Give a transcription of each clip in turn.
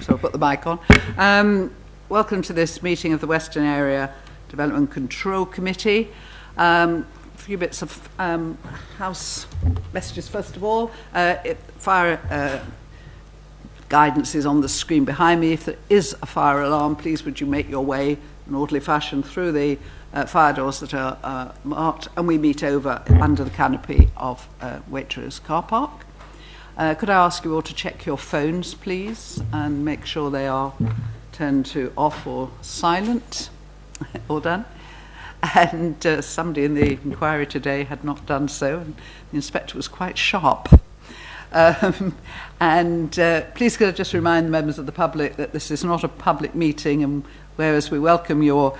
so I'll put the mic on. Welcome to this meeting of the Western Area Development Control Committee. A few bits of house messages first of all. Fire guidance is on the screen behind me. If there is a fire alarm, please would you make your way in an orderly fashion through the fire doors that are marked, and we meet over under the canopy of Waitrose car park. Could I ask you all to check your phones, please, and make sure they are turned to off or silent? All done. And somebody in the inquiry today had not done so, and the inspector was quite sharp. Please could I just remind the members of the public that this is not a public meeting, and whereas we welcome your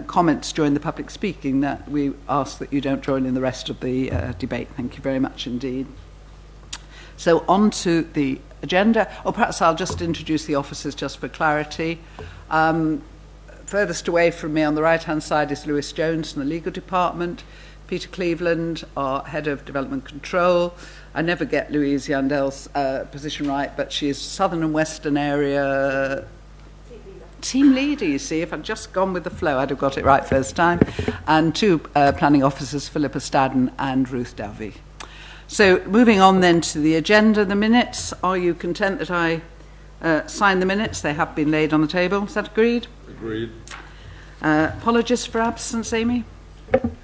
comments during the public speaking, that we ask that you don't join in the rest of the debate. Thank you very much indeed. So on to the agenda. Or perhaps I'll just introduce the officers just for clarity. Furthest away from me on the right-hand side is Lewis Jones from the Legal Department. Peter Cleveland, our Head of Development Control. I never get Louise Yandel's position right, but she is Southern and Western Area Team Leader, you see. If I'd just gone with the flow, I'd have got it right first time. And two planning officers, Philippa Stadden and Ruth Dalvey. So moving on then to the agenda, the minutes. Are you content that I sign the minutes? They have been laid on the table. Is that agreed? Agreed. Apologies for absence, Amy?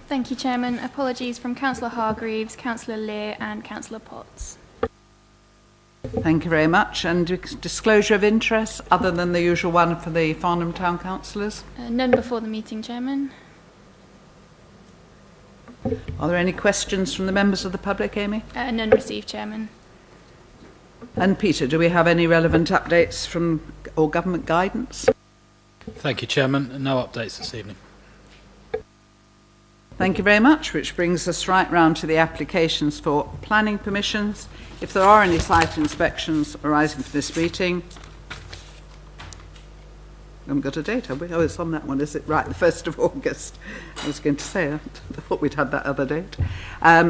Thank you, Chairman. Apologies from Councillor Hargreaves, Councillor Lear and Councillor Potts. Thank you very much. And disclosure of interest, other than the usual one for the Farnham Town Councillors? None before the meeting, Chairman. Are there any questions from the members of the public, Amy? None received, Chairman. And Peter, do we have any relevant updates from or government guidance? Thank you, Chairman. No updates this evening. Thank you very much, which brings us right round to the applications for planning permissions. If there are any site inspections arising from this meeting, I haven't got a date, have we? Oh, it's on that one, is it? Right, the 1st of August. I was going to say, I thought we'd had that other date.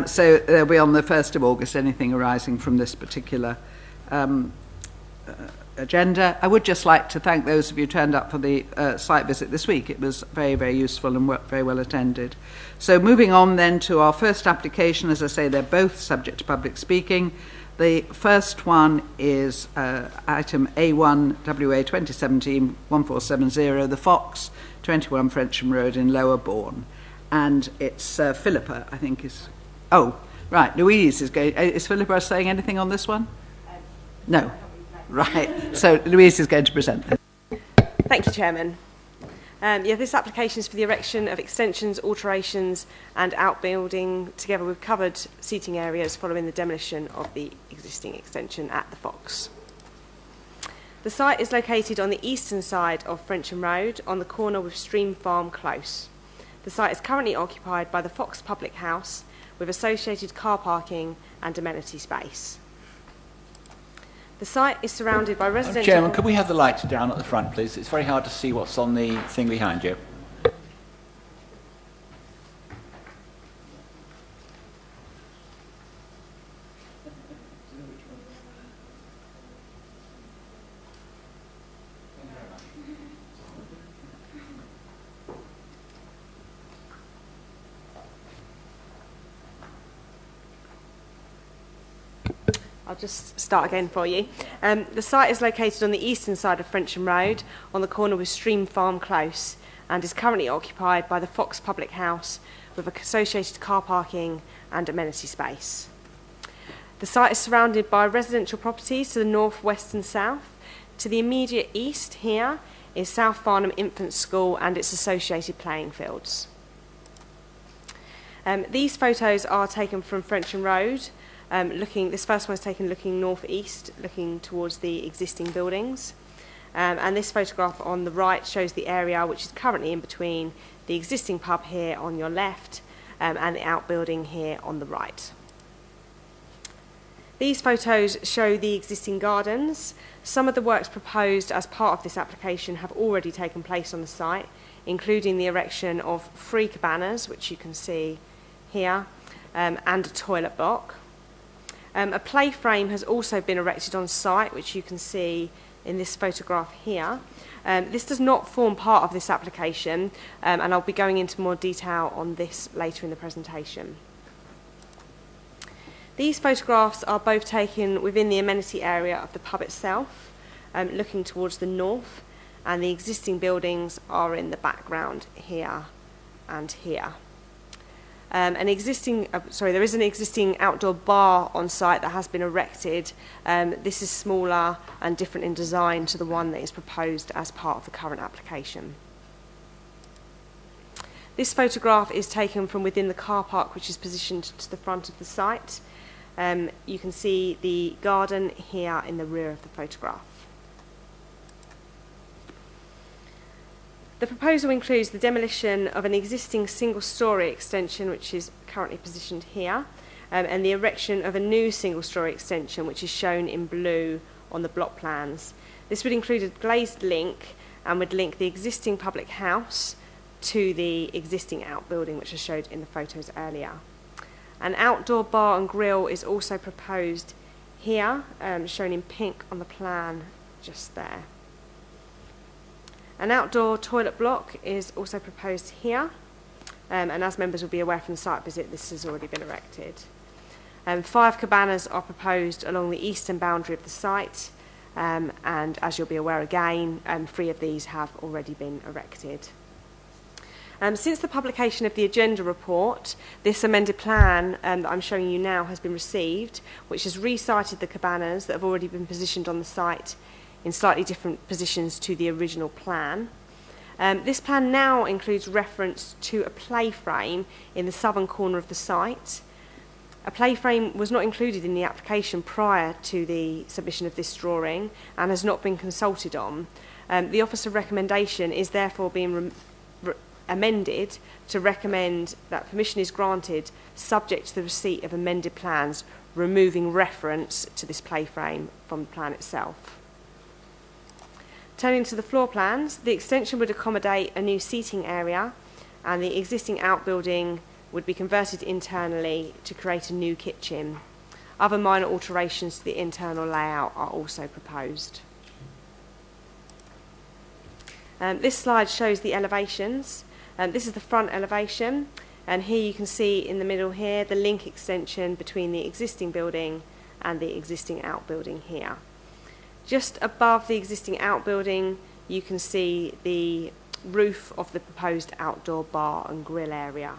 So there'll be on the 1st of August anything arising from this particular agenda. I would just like to thank those of you who turned up for the site visit this week. It was very, very useful and very well attended. So moving on then to our first application, as I say, they're both subject to public speaking. The first one is item A1 WA 2017-1470, The Fox, 21 Frensham Road in Lower Bourne. And it's Philippa, I think is... Oh, right, Louise is going... Is Philippa saying anything on this one? No. Right, so Louise is going to present this. Thank you, Chairman. This application is for the erection of extensions, alterations and outbuilding together with covered seating areas following the demolition of the existing extension at the Fox. The site is located on the eastern side of Frensham Road on the corner with Stream Farm Close. The site is currently occupied by the Fox Public House with associated car parking and amenity space. The site is surrounded by residential... Chairman, could we have the lights down at the front, please? It's very hard to see what's on the thing behind you. I'll just start again for you. The site is located on the eastern side of Frensham Road on the corner with Stream Farm Close and is currently occupied by the Fox Public House with associated car parking and amenity space. The site is surrounded by residential properties to the north, west and south. To the immediate east here is South Farnham Infant School and its associated playing fields. These photos are taken from Frensham Road. This first one is taken looking north-east, looking towards the existing buildings. And this photograph on the right shows the area which is currently in between the existing pub here on your left and the outbuilding here on the right. These photos show the existing gardens. Some of the works proposed as part of this application have already taken place on the site, including the erection of 3 cabanas, which you can see here, and a toilet block. A play frame has also been erected on site, which you can see in this photograph here. This does not form part of this application, and I'll be going into more detail on this later in the presentation. These photographs are both taken within the amenity area of the pub itself, looking towards the north, and the existing buildings are in the background here and here. There is an existing outdoor bar on site that has been erected. This is smaller and different in design to the one that is proposed as part of the current application. This photograph is taken from within the car park, which is positioned to the front of the site. You can see the garden here in the rear of the photograph. The proposal includes the demolition of an existing single-storey extension, which is currently positioned here, and the erection of a new single-storey extension, which is shown in blue on the block plans. This would include a glazed link and would link the existing public house to the existing outbuilding, which I showed in the photos earlier. An outdoor bar and grill is also proposed here, shown in pink on the plan just there. An outdoor toilet block is also proposed here, and as members will be aware from the site visit, this has already been erected. 5 cabanas are proposed along the eastern boundary of the site, and as you'll be aware again, 3 of these have already been erected. Since the publication of the agenda report, this amended plan that I'm showing you now has been received, which has resited the cabanas that have already been positioned on the site in slightly different positions to the original plan. This plan now includes reference to a play frame in the southern corner of the site. A play frame was not included in the application prior to the submission of this drawing and has not been consulted on. The Office of Recommendation is therefore being amended to recommend that permission is granted subject to the receipt of amended plans removing reference to this play frame from the plan itself. Turning to the floor plans, the extension would accommodate a new seating area and the existing outbuilding would be converted internally to create a new kitchen. Other minor alterations to the internal layout are also proposed. This slide shows the elevations. This is the front elevation, and here you can see in the middle here the link extension between the existing building and the existing outbuilding here. Just above the existing outbuilding, you can see the roof of the proposed outdoor bar and grill area.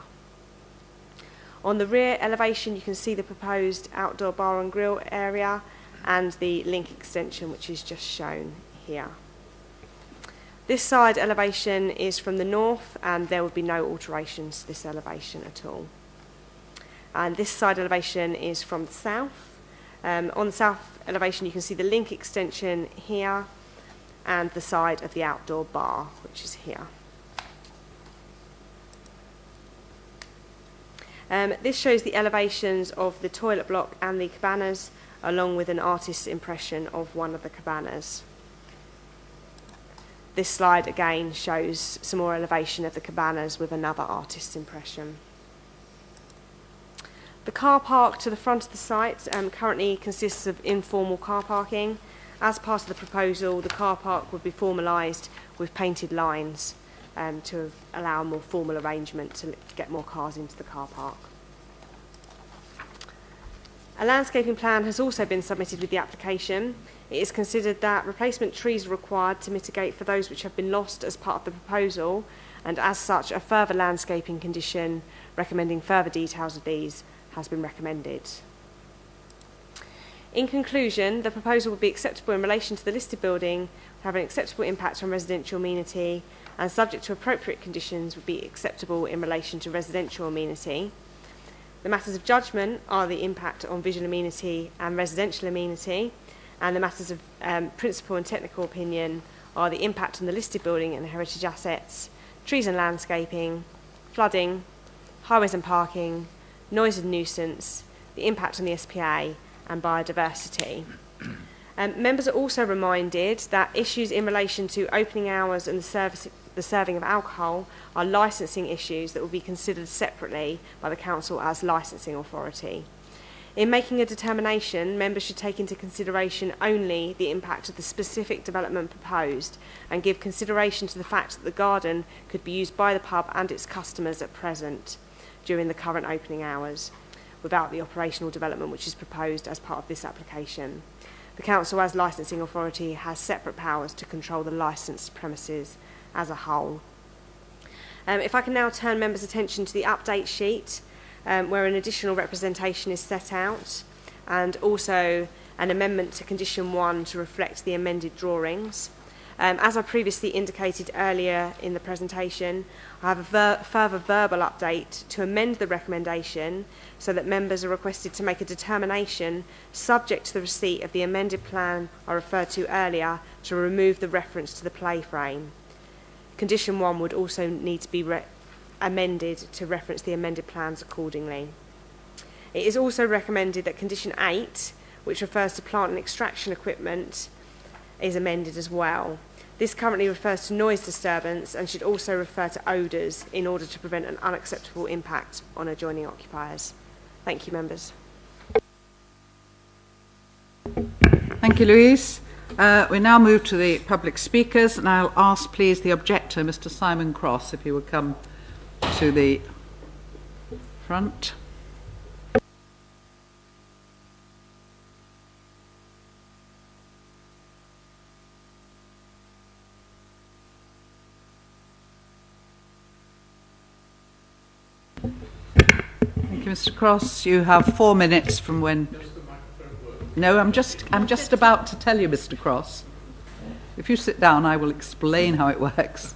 On the rear elevation, you can see the proposed outdoor bar and grill area and the link extension, which is just shown here. This side elevation is from the north, and there would be no alterations to this elevation at all. And this side elevation is from the south. On the south elevation, you can see the link extension here and the side of the outdoor bar, which is here. This shows the elevations of the toilet block and the cabanas, along with an artist's impression of one of the cabanas. This slide again shows some more elevation of the cabanas with another artist's impression. The car park to the front of the site currently consists of informal car parking. As part of the proposal, the car park would be formalised with painted lines to allow a more formal arrangement to get more cars into the car park. A landscaping plan has also been submitted with the application. It is considered that replacement trees are required to mitigate for those which have been lost as part of the proposal, and as such a further landscaping condition recommending further details of these has been recommended. In conclusion, the proposal would be acceptable in relation to the listed building, have an acceptable impact on residential amenity, and subject to appropriate conditions would be acceptable in relation to residential amenity. The matters of judgment are the impact on visual amenity and residential amenity, and the matters of principal and technical opinion are the impact on the listed building and heritage assets, trees and landscaping, flooding, highways and parking, noise and nuisance, the impact on the SPA, and biodiversity. Members are also reminded that issues in relation to opening hours and the serving of alcohol are licensing issues that will be considered separately by the Council as licensing authority. In making a determination, members should take into consideration only the impact of the specific development proposed and give consideration to the fact that the garden could be used by the pub and its customers at present during the current opening hours without the operational development which is proposed as part of this application. The Council, as licensing authority, has separate powers to control the licensed premises as a whole. If I can now turn members' attention to the update sheet, where an additional representation is set out, and also an amendment to Condition 1 to reflect the amended drawings. As I previously indicated earlier in the presentation, I have a further verbal update to amend the recommendation so that members are requested to make a determination subject to the receipt of the amended plan I referred to earlier to remove the reference to the play frame. Condition 1 would also need to be amended to reference the amended plans accordingly. It is also recommended that Condition 8, which refers to plant and extraction equipment, is amended as well. This currently refers to noise disturbance and should also refer to odours in order to prevent an unacceptable impact on adjoining occupiers. Thank you, members. Thank you, Louise. We now move to the public speakers, and I'll ask, please, the objector, Mr. Simon Cross, if he would come to the front. Thank you, Mr. Cross. You have 4 minutes from when. No, I'm just about to tell you, Mr. Cross. If you sit down, I will explain how it works.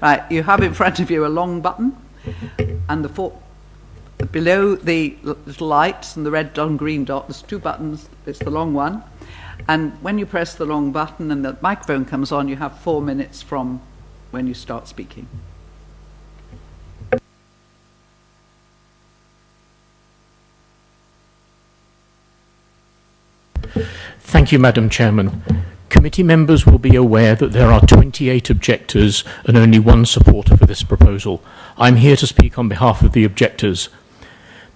Right, you have in front of you a long button, and below the little lights and the red and green dot, there's 2 buttons. It's the long one, and when you press the long button and the microphone comes on, you have 4 minutes from when you start speaking. Thank you, Madam Chairman. Committee members will be aware that there are 28 objectors and only 1 supporter for this proposal. I'm here to speak on behalf of the objectors.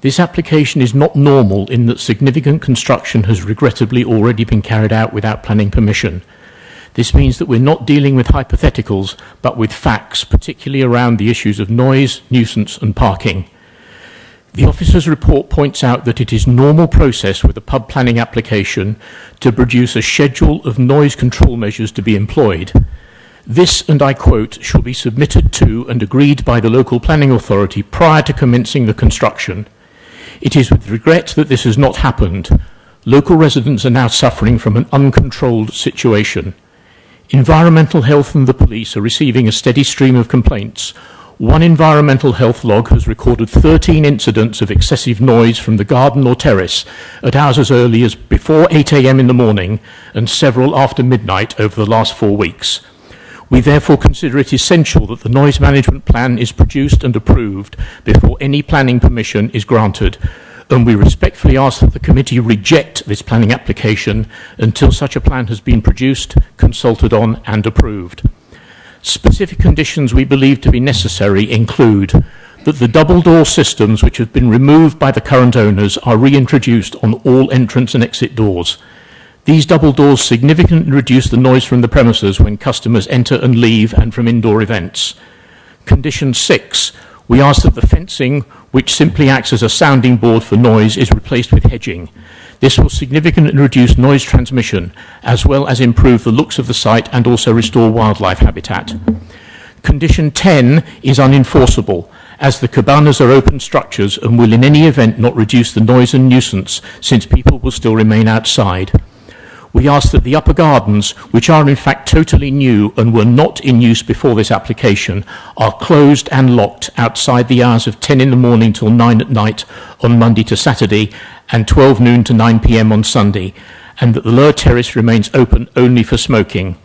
This application is not normal in that significant construction has regrettably already been carried out without planning permission. This means that we're not dealing with hypotheticals, but with facts, particularly around the issues of noise, nuisance and parking. The officer's report points out that it is normal process with a pub planning application to produce a schedule of noise control measures to be employed. This, and I quote, shall be submitted to and agreed by the local planning authority prior to commencing the construction. It is with regret that this has not happened. Local residents are now suffering from an uncontrolled situation. Environmental health and the police are receiving a steady stream of complaints. One environmental health log has recorded 13 incidents of excessive noise from the garden or terrace at hours as early as before 8 a.m. in the morning and several after midnight over the last 4 weeks. We therefore consider it essential that the noise management plan is produced and approved before any planning permission is granted, and we respectfully ask that the committee reject this planning application until such a plan has been produced, consulted on and approved. Specific conditions we believe to be necessary include that the double door systems which have been removed by the current owners are reintroduced on all entrance and exit doors. These double doors significantly reduce the noise from the premises when customers enter and leave and from indoor events. Condition 6, we ask that the fencing, which simply acts as a sounding board for noise, is replaced with hedging. This will significantly reduce noise transmission, as well as improve the looks of the site and also restore wildlife habitat. Condition 10 is unenforceable, as the cabanas are open structures and will in any event not reduce the noise and nuisance, since people will still remain outside. We ask that the upper gardens, which are in fact totally new and were not in use before this application, are closed and locked outside the hours of 10 in the morning till 9 at night on Monday to Saturday and 12 noon to 9 p.m. on Sunday, and that the lower terrace remains open only for smoking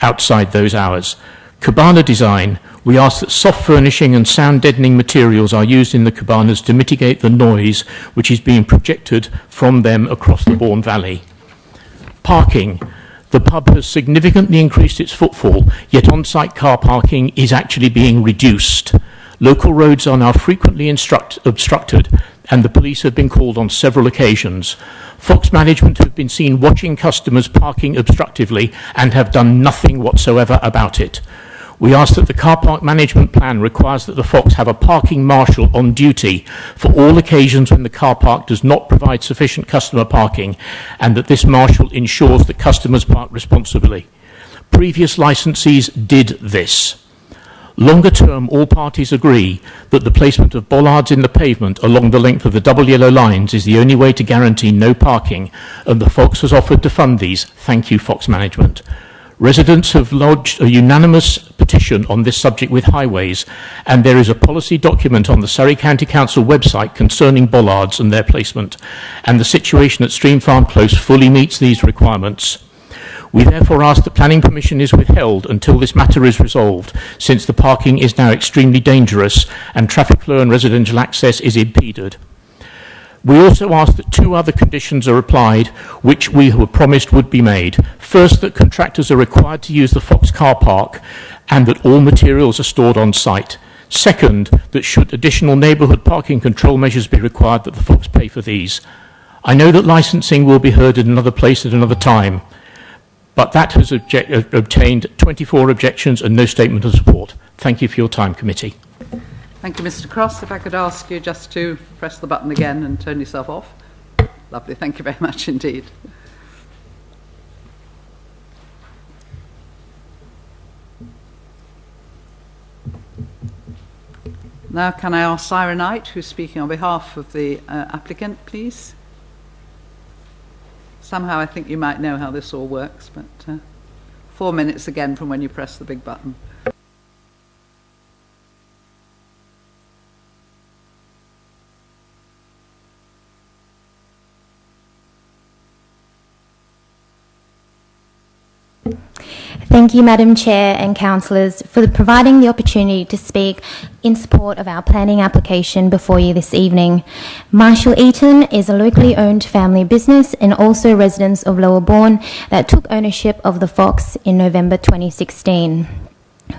outside those hours. Cabana design, we ask that soft furnishing and sound deadening materials are used in the cabanas to mitigate the noise which is being projected from them across the Bourne Valley. Parking. The pub has significantly increased its footfall, yet on-site car parking is actually being reduced. Local roads are now frequently obstructed. and the police have been called on several occasions. Fox management have been seen watching customers parking obstructively and have done nothing whatsoever about it. We ask that the car park management plan requires that the Fox have a parking marshal on duty for all occasions when the car park does not provide sufficient customer parking, and that this marshal ensures that customers park responsibly. Previous licensees did this. Longer term, all parties agree that the placement of bollards in the pavement along the length of the double yellow lines is the only way to guarantee no parking, and the Fox has offered to fund these. Thank you, Fox Management. Residents have lodged a unanimous petition on this subject with Highways, and there is a policy document on the Surrey County Council website concerning bollards and their placement, and the situation at Stream Farm Close fully meets these requirements. We therefore ask that planning permission is withheld until this matter is resolved, since the parking is now extremely dangerous and traffic flow and residential access is impeded. We also ask that two other conditions are applied, which we were promised would be made. First, that contractors are required to use the Fox car park and that all materials are stored on site. Second, that should additional neighbourhood parking control measures be required, that the Fox pay for these. I know that licensing will be heard in another place at another time, but that has obtained 24 objections and no statement of support. Thank you for your time, committee. Thank you, Mr. Cross. If I could ask you just to press the button again and turn yourself off. Lovely. Thank you very much indeed. Now, can I ask Sarah Knight, who's speaking on behalf of the applicant, please? Somehow I think you might know how this all works, but 4 minutes again from when you press the big button. Thank you, Madam Chair and councillors, for providing the opportunity to speak in support of our planning application before you this evening. Marshall Eaton is a locally owned family business and also residents of Lower Bourne that took ownership of the Fox in November 2016.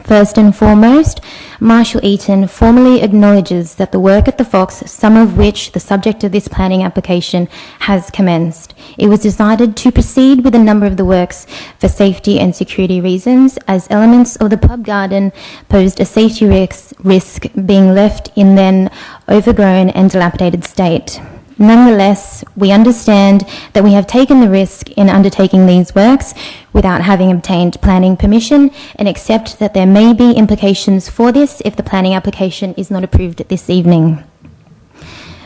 First and foremost, Marshall Eaton formally acknowledges that the work at the Fox, some of which the subject of this planning application, has commenced. It was decided to proceed with a number of the works for safety and security reasons, as elements of the pub garden posed a safety risk being left in then overgrown and dilapidated state. Nonetheless, we understand that we have taken the risk in undertaking these works without having obtained planning permission, and accept that there may be implications for this if the planning application is not approved this evening.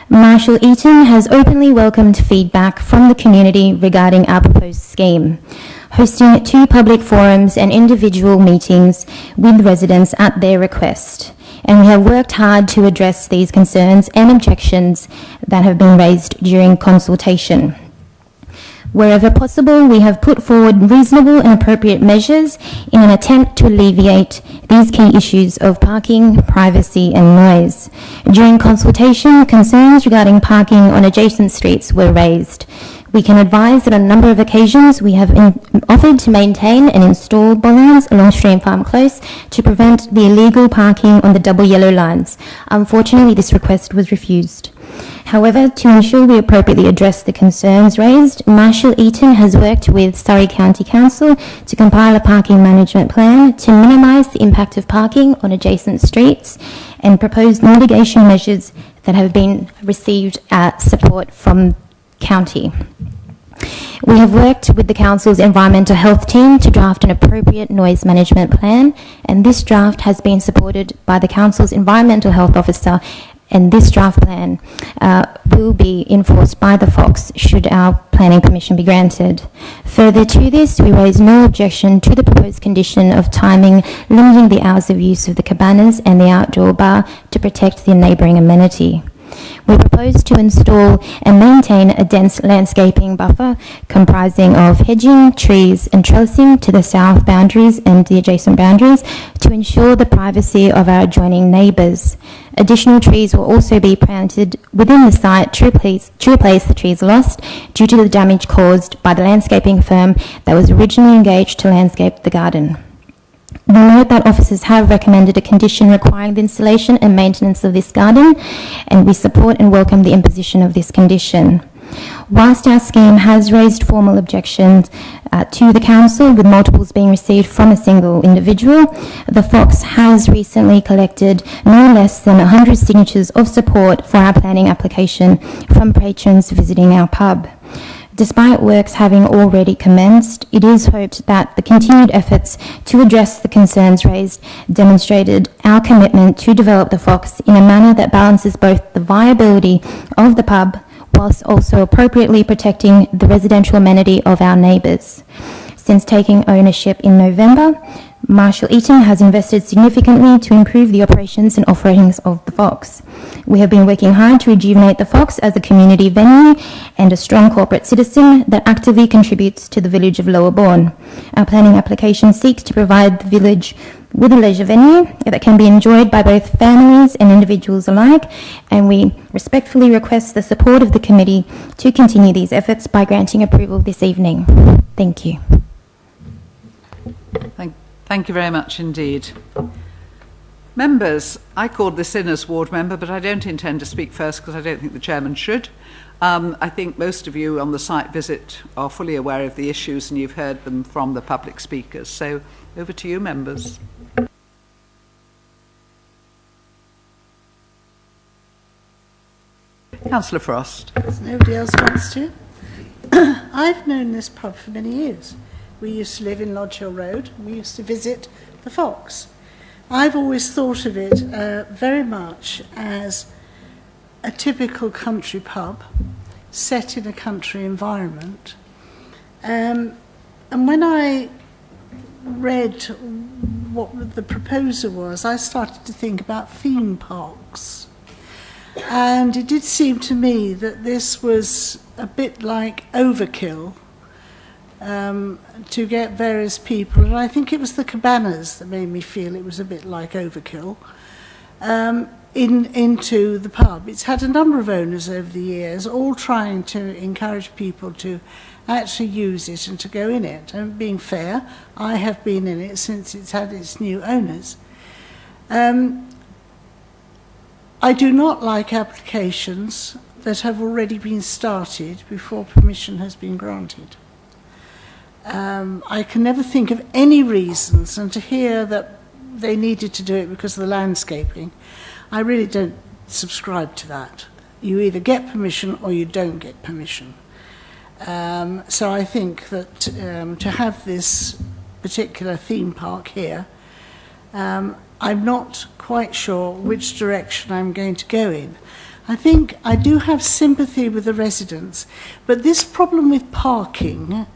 Marshall Eaton has openly welcomed feedback from the community regarding our proposed scheme, hosting 2 public forums and individual meetings with residents at their request. And we have worked hard to address these concerns and objections that have been raised during consultation. Wherever possible, we have put forward reasonable and appropriate measures in an attempt to alleviate these key issues of parking, privacy and noise. During consultation, concerns regarding parking on adjacent streets were raised. We can advise that on a number of occasions we have offered to maintain and install bollards along Stream Farm Close to prevent the illegal parking on the double yellow lines. Unfortunately, this request was refused. However, to ensure we appropriately address the concerns raised, Marshall Eaton has worked with Surrey County Council to compile a parking management plan to minimise the impact of parking on adjacent streets and propose mitigation measures that have been received support from County. We have worked with the Council's environmental health team to draft an appropriate noise management plan, and this draft has been supported by the Council's environmental health officer, and this draft plan will be enforced by the Fox should our planning permission be granted. Further to this, we raise no objection to the proposed condition of timing limiting the hours of use of the cabanas and the outdoor bar to protect the neighbouring amenity. We propose to install and maintain a dense landscaping buffer comprising of hedging, trees and trellising to the south boundaries and the adjacent boundaries to ensure the privacy of our adjoining neighbours. Additional trees will also be planted within the site to replace the trees lost due to the damage caused by the landscaping firm that was originally engaged to landscape the garden. We note that officers have recommended a condition requiring the installation and maintenance of this garden, and we support and welcome the imposition of this condition. Whilst our scheme has raised formal objections to the council, with multiples being received from a single individual, the Fox has recently collected no less than 100 signatures of support for our planning application from patrons visiting our pub. Despite works having already commenced, it is hoped that the continued efforts to address the concerns raised demonstrated our commitment to develop the Fox in a manner that balances both the viability of the pub whilst also appropriately protecting the residential amenity of our neighbours. Since taking ownership in November, Marshall Eaton has invested significantly to improve the operations and offerings of the Fox. We have been working hard to rejuvenate the Fox as a community venue and a strong corporate citizen that actively contributes to the village of Lower Bourne. Our planning application seeks to provide the village with a leisure venue that can be enjoyed by both families and individuals alike, and we respectfully request the support of the committee to continue these efforts by granting approval this evening. Thank you. Thank you very much indeed. Members, I called this in as ward member, but I don't intend to speak first because I don't think the chairman should. I think most of you on the site visit are fully aware of the issues and you've heard them from the public speakers. So over to you, members. Councillor Frost. Nobody else wants to. I've known this pub for many years. We used to live in Lodge Hill Road. We used to visit the Fox. I've always thought of it very much as a typical country pub set in a country environment. And when I read what the proposal was, I started to think about theme parks. And it did seem to me that this was a bit like overkill to get various people, and I think it was the cabanas that made me feel it was a bit like overkill, into the pub. It's had a number of owners over the years, all trying to encourage people to actually use it and to go in it. And being fair, I have been in it since it's had its new owners. I do not like applications that have already been started before permission has been granted. I can never think of any reasons, and to hear that they needed to do it because of the landscaping, I really don't subscribe to that. You either get permission or you don't get permission. So I think that to have this particular theme park here, I'm not quite sure which direction I'm going to go in. I think I do have sympathy with the residents, but this problem with parking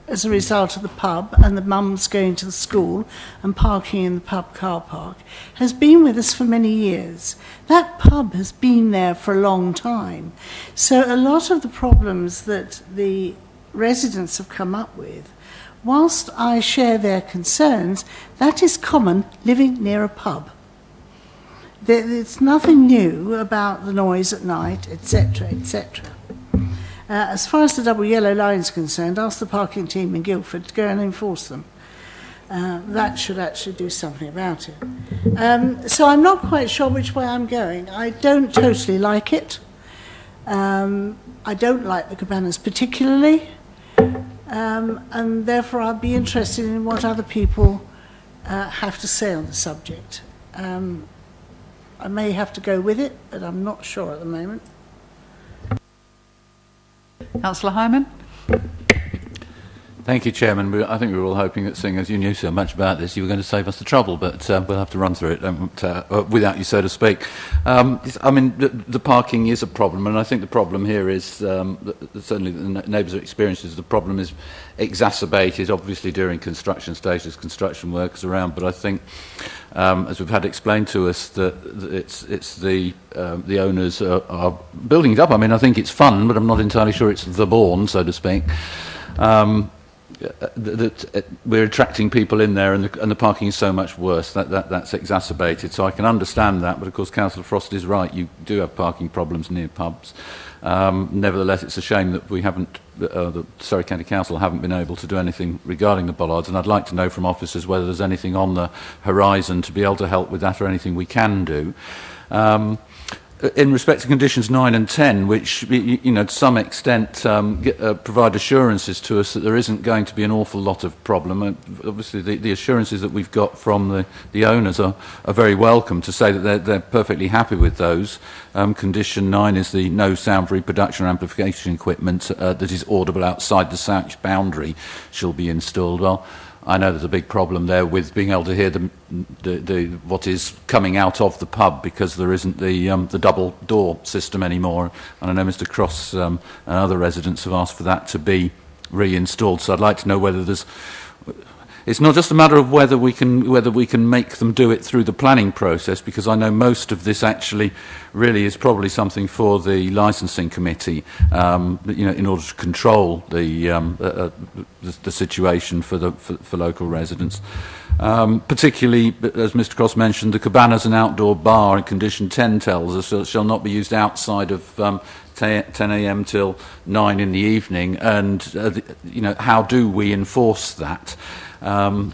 as a result of the pub and the mums going to the school and parking in the pub car park has been with us for many years. That pub has been there for a long time. So a lot of the problems that the residents have come up with, whilst I share their concerns, that is common living near a pub. There's nothing new about the noise at night, etc., etc. As far as the double yellow line is concerned, ask the parking team in Guildford to go and enforce them. That should actually do something about it. So I'm not quite sure which way I'm going. I don't totally like it. I don't like the cabanas particularly. And therefore I'll be interested in what other people have to say on the subject. I may have to go with it, but I'm not sure at the moment. Councillor Hyman. Thank you, Chairman. I think we were all hoping that, seeing as you knew so much about this, you were going to save us the trouble, but we'll have to run through it without you, so to speak. I mean, the parking is a problem, and I think the problem here is, certainly the neighbours' experiences, the problem is exacerbated, obviously, during construction stages, construction workers around, but I think, as we've had explained to us, that it's the owners are building it up. I mean, I think it's fun, but I'm not entirely sure it's the Bourne, so to speak. That we're attracting people in there, and the parking is so much worse. That's exacerbated. So I can understand that, but of course Councillor Frost is right. You do have parking problems near pubs. Nevertheless, it's a shame that we haven't, the Surrey County Council haven't been able to do anything regarding the bollards, and I'd like to know from officers whether there's anything on the horizon to be able to help with that or anything we can do. In respect to conditions 9 and 10, which, you know, to some extent provide assurances to us that there isn't going to be an awful lot of problem. Obviously, the assurances that we've got from the owners are very welcome, to say that they're perfectly happy with those. Condition 9 is the no sound for reproduction or amplification equipment that is audible outside the SACH boundary shall be installed. Well, I know there's a big problem there with being able to hear what is coming out of the pub, because there isn't the double door system anymore. And I know Mr. Cross and other residents have asked for that to be reinstalled. So I'd like to know whether there's. It's not just a matter of whether we can make them do it through the planning process, because I know most of this actually really is probably something for the licensing committee, you know, in order to control the situation for local residents. Particularly, as Mr. Cross mentioned, the Cabanas and outdoor bar in condition 10 tells us shall not be used outside of 10 a.m. till 9 in the evening, and you know, how do we enforce that?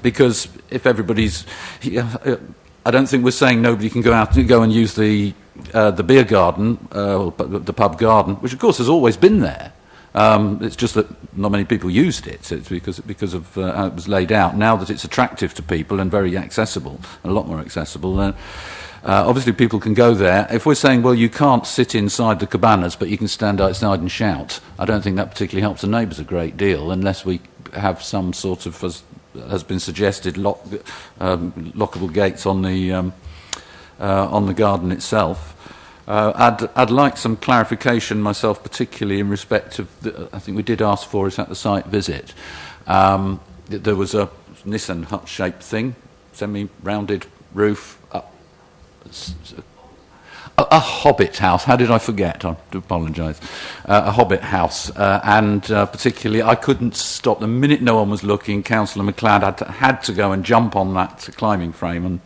Because if everybody's, I don't think we're saying nobody can go and use the beer garden, the pub garden, which of course has always been there. It's just that not many people used it. It's because of how it was laid out. Now that it's attractive to people and very accessible, a lot more accessible. Obviously, people can go there. If we're saying, well, you can't sit inside the cabanas, but you can stand outside and shout, I don't think that particularly helps the neighbours a great deal, unless we have some sort of, as has been suggested, lockable gates on the garden itself. I'd like some clarification myself, particularly in respect of, I think we did ask for it at the site visit. There was a Nissan hut-shaped thing, semi-rounded roof, a hobbit house. How did I forget? I do apologise. A hobbit house, and particularly, I couldn't stop. The minute no one was looking, Councillor MacLeod had to go and jump on that climbing frame,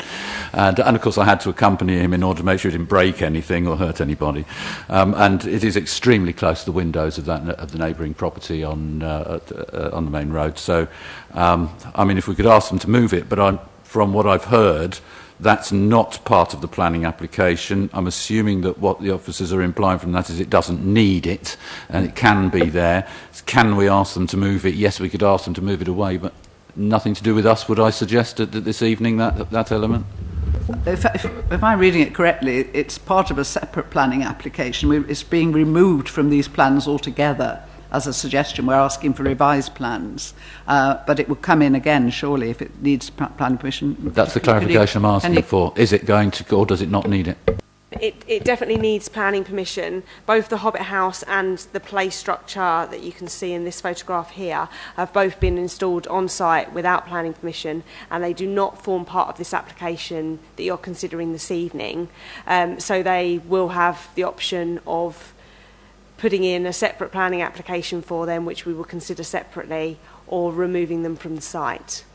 and of course I had to accompany him in order to make sure he didn't break anything or hurt anybody. And it is extremely close to the windows of the neighbouring property on the main road. So, I mean, if we could ask them to move it, but from what I've heard, that's not part of the planning application. I'm assuming that what the officers are implying from that is it doesn't need it, and it can be there. Can we ask them to move it? Yes, we could ask them to move it away, but nothing to do with us, would I suggest, that this evening, that element? If I'm reading it correctly, it's part of a separate planning application. It's being removed from these plans altogether. As a suggestion, we're asking for revised plans, but it will come in again, surely, if it needs planning permission. That's the clarification I'm asking for. Is it going to, or does it not need it? It definitely needs planning permission. Both the Hobbit House and the play structure that you can see in this photograph here have both been installed on site without planning permission, and they do not form part of this application that you're considering this evening. So they will have the option of putting in a separate planning application for them, which we will consider separately, or removing them from the site.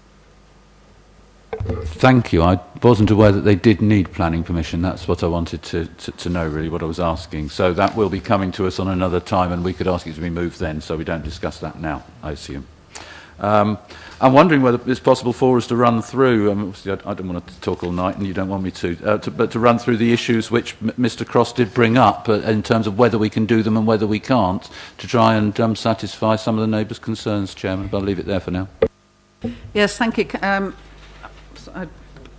Thank you. I wasn't aware that they did need planning permission. That's what I wanted to know, really, what I was asking. So that will be coming to us on another time, and we could ask it to be moved then, so we don't discuss that now, I assume. I'm wondering whether it's possible for us to run through, obviously I don't want to talk all night and you don't want me but to run through the issues which Mr. Cross did bring up in terms of whether we can do them and whether we can't, to try and satisfy some of the neighbours' concerns, Chairman. But I'll leave it there for now. Yes, thank you. I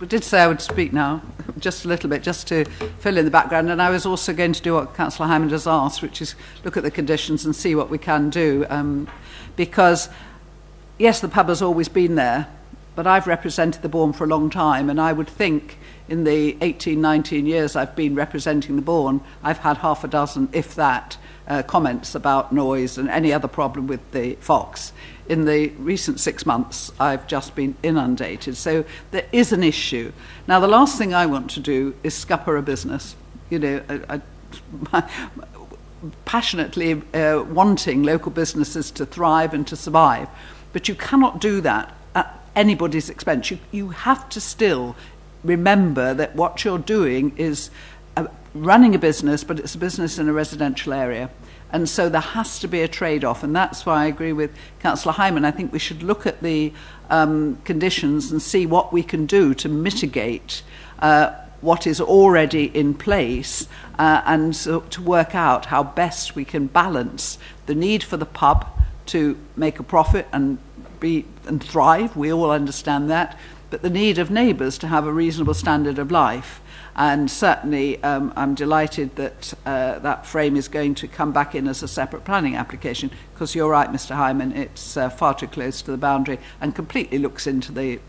did say I would speak now, just a little bit, just to fill in the background, and I was also going to do what Councillor Hammond has asked, which is look at the conditions and see what we can do, because yes, the pub has always been there, but I've represented the Bourne for a long time, and I would think in the 18, 19 years I've been representing the Bourne, I've had half a dozen, if that, comments about noise and any other problem with the Fox. In the recent 6 months, I've just been inundated. So there is an issue. Now, the last thing I want to do is scupper a business. You know, passionately wanting local businesses to thrive and to survive. But you cannot do that at anybody's expense. You have to still remember that what you're doing is running a business, but it's a business in a residential area. And so there has to be a trade-off, and that's why I agree with Councillor Hyman. I think we should look at the conditions and see what we can do to mitigate what is already in place, and so to work out how best we can balance the need for the pub to make a profit and thrive. We all understand that, but the need of neighbours to have a reasonable standard of life. And certainly I'm delighted that that frame is going to come back in as a separate planning application, because you're right, Mr. Hyman, it's far too close to the boundary and completely looks into the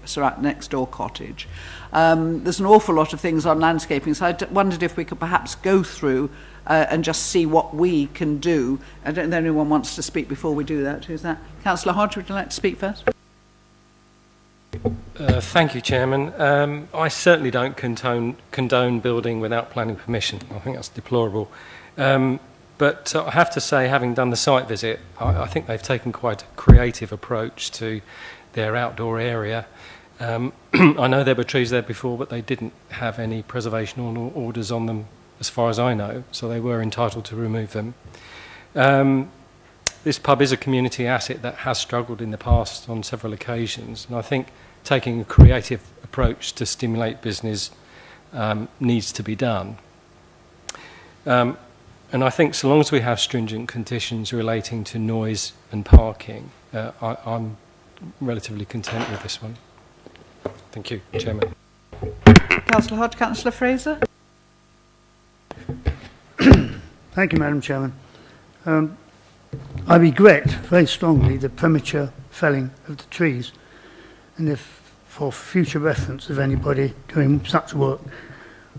next door cottage. There's an awful lot of things on landscaping, so I wondered if we could perhaps go through and just see what we can do. I don't know if anyone wants to speak before we do that. Who's that? Councillor Hodge, would you like to speak first? Thank you, Chairman. I certainly don't condone building without planning permission. I think that's deplorable. But I have to say, having done the site visit, I think they've taken quite a creative approach to their outdoor area. I know there were trees there before, but they didn't have any preservation orders on them, as far as I know, so they were entitled to remove them. This pub is a community asset that has struggled in the past on several occasions, and I think taking a creative approach to stimulate business needs to be done. And I think so long as we have stringent conditions relating to noise and parking, I'm relatively content with this one. Thank you, Chairman. Councillor Hodge. Councillor Fraser. Thank you, Madam Chairman. I regret very strongly the premature felling of the trees, and if for future reference of anybody doing such work,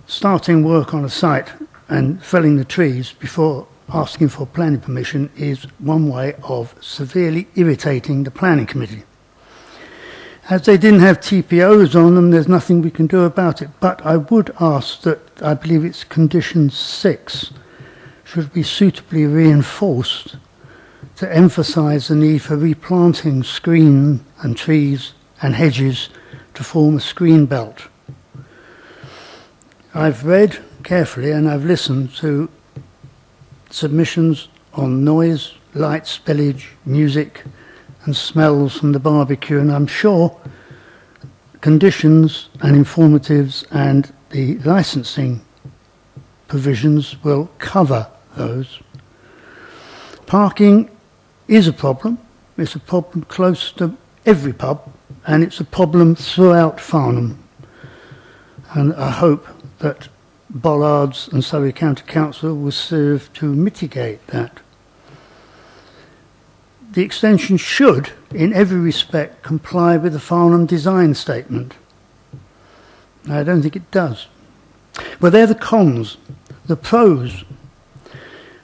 starting work on a site and felling the trees before asking for planning permission is one way of severely irritating the planning committee. As they didn't have TPOs on them, there's nothing we can do about it, but I would ask that, I believe it's condition 6, should be suitably reinforced to emphasise the need for replanting screen and trees and hedges to form a screen belt. I've read carefully and I've listened to submissions on noise, light, spillage, music and smells from the barbecue, and I'm sure conditions and informatives and the licensing provisions will cover those. Parking is a problem. It's a problem close to every pub, and it's a problem throughout Farnham. And I hope that Bollards and Surrey County Council will serve to mitigate that. The extension should, in every respect, comply with the Farnham design statement. I don't think it does. Well, they're the cons. The pros.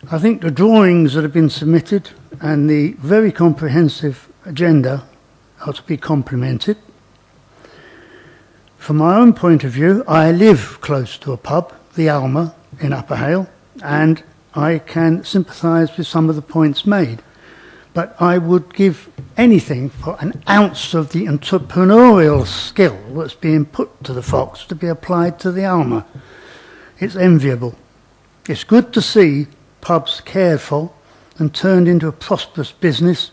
I think the drawings that have been submitted and the very comprehensive agenda are to be complimented. From my own point of view, I live close to a pub, the Alma in Upper Hale, and I can sympathise with some of the points made. But I would give anything for an ounce of the entrepreneurial skill that's being put to the Fox to be applied to the Alma. It's enviable. It's good to see pubs cared for and turned into a prosperous business,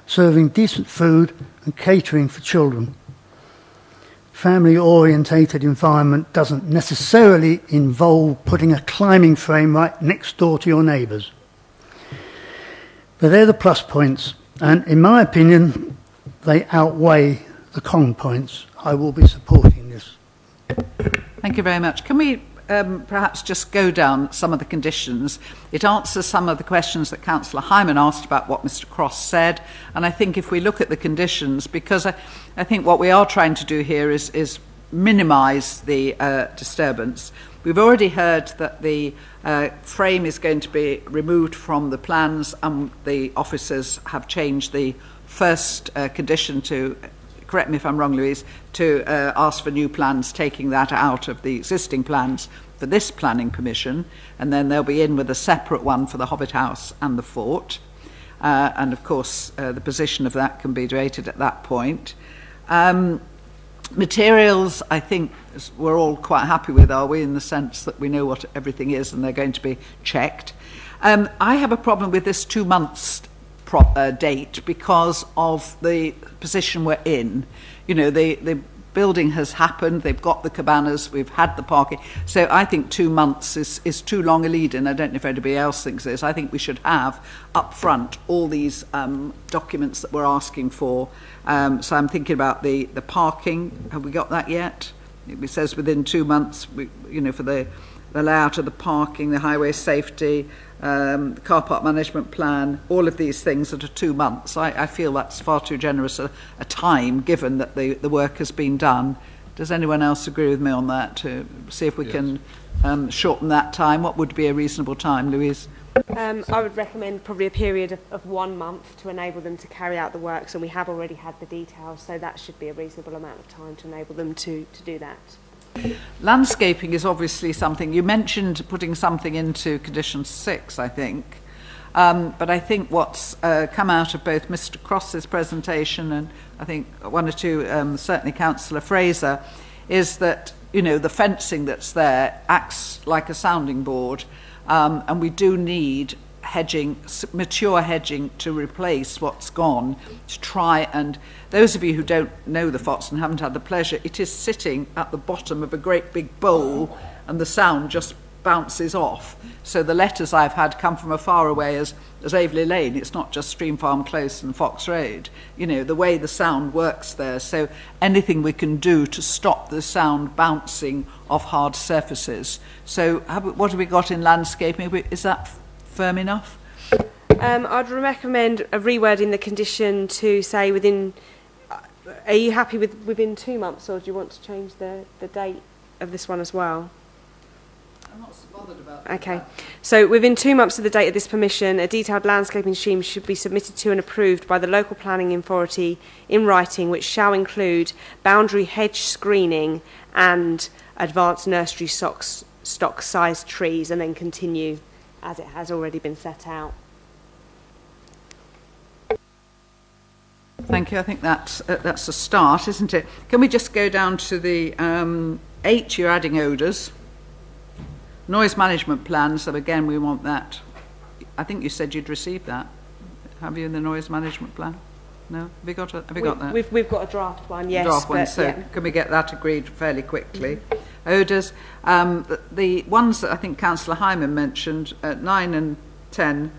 serving decent food and catering for children. Family-orientated environment doesn't necessarily involve putting a climbing frame right next door to your neighbours. But they're the plus points, and in my opinion, they outweigh the con points. I will be supporting this. Thank you very much. Can we perhaps just go down some of the conditions? It answers some of the questions that Councillor Hyman asked about what Mr. Cross said, and I think if we look at the conditions, because I think what we are trying to do here is minimise the disturbance. We've already heard that the frame is going to be removed from the plans, and the officers have changed the first condition to, correct me if I'm wrong, Louise, to ask for new plans, taking that out of the existing plans for this planning permission, and then they'll be in with a separate one for the Hobbit House and the Fort. And of course, the position of that can be debated at that point. Materials, I think we're all quite happy with, are we, in the sense that we know what everything is and they're going to be checked. I have a problem with this 2 months date because of the position we're in. You know, the building has happened, they've got the cabanas, we've had the parking. So I think 2 months is too long a lead-in. I don't know if anybody else thinks this. I think we should have up front all these documents that we're asking for. So I'm thinking about the parking. Have we got that yet? It says within 2 months, you know, for the layout of the parking, the highway safety, the car park management plan, all of these things that are 2 months. I feel that's far too generous a time, given that the work has been done. Does anyone else agree with me on that? To see if we can shorten that time. What would be a reasonable time, Louise? I would recommend probably a period of 1 month to enable them to carry out the works, and we have already had the details, so that should be a reasonable amount of time to enable them to do that. Landscaping is obviously something, you mentioned putting something into condition 6, I think, but I think what's come out of both Mr Cross's presentation and I think one or two, certainly Councillor Fraser, is that, you know, the fencing that's there acts like a sounding board, and we do need hedging, mature hedging, to replace what's gone, to try and, those of you who don't know the Fox and haven't had the pleasure, it is sitting at the bottom of a great big bowl and the sound just bounces off. So the letters I've had come from as far away as Aveley Lane. It's not just Stream Farm Close and Fox Road. You know, the way the sound works there. So anything we can do to stop the sound bouncing off hard surfaces. So what have we got in landscaping? Is that firm enough? I'd recommend rewording the condition to say within. Are you happy with within 2 months, or do you want to change the date of this one as well? I'm not so bothered about Okay. So within 2 months of the date of this permission, a detailed landscaping scheme should be submitted to and approved by the local planning authority in writing, which shall include boundary hedge screening and advanced nursery stock sized trees, and then continue as it has already been set out. Thank you. I think that's a start, isn't it? Can we just go down to the 8? You're adding odours. Noise management plan. So again, we want that. I think you said you'd received that. Have you in the noise management plan? No. Have you got that? We've got a draft one. Yes. Draft one. So yeah. Can we get that agreed fairly quickly? Odours. The ones that I think Councillor Hyman mentioned, 9 and 10.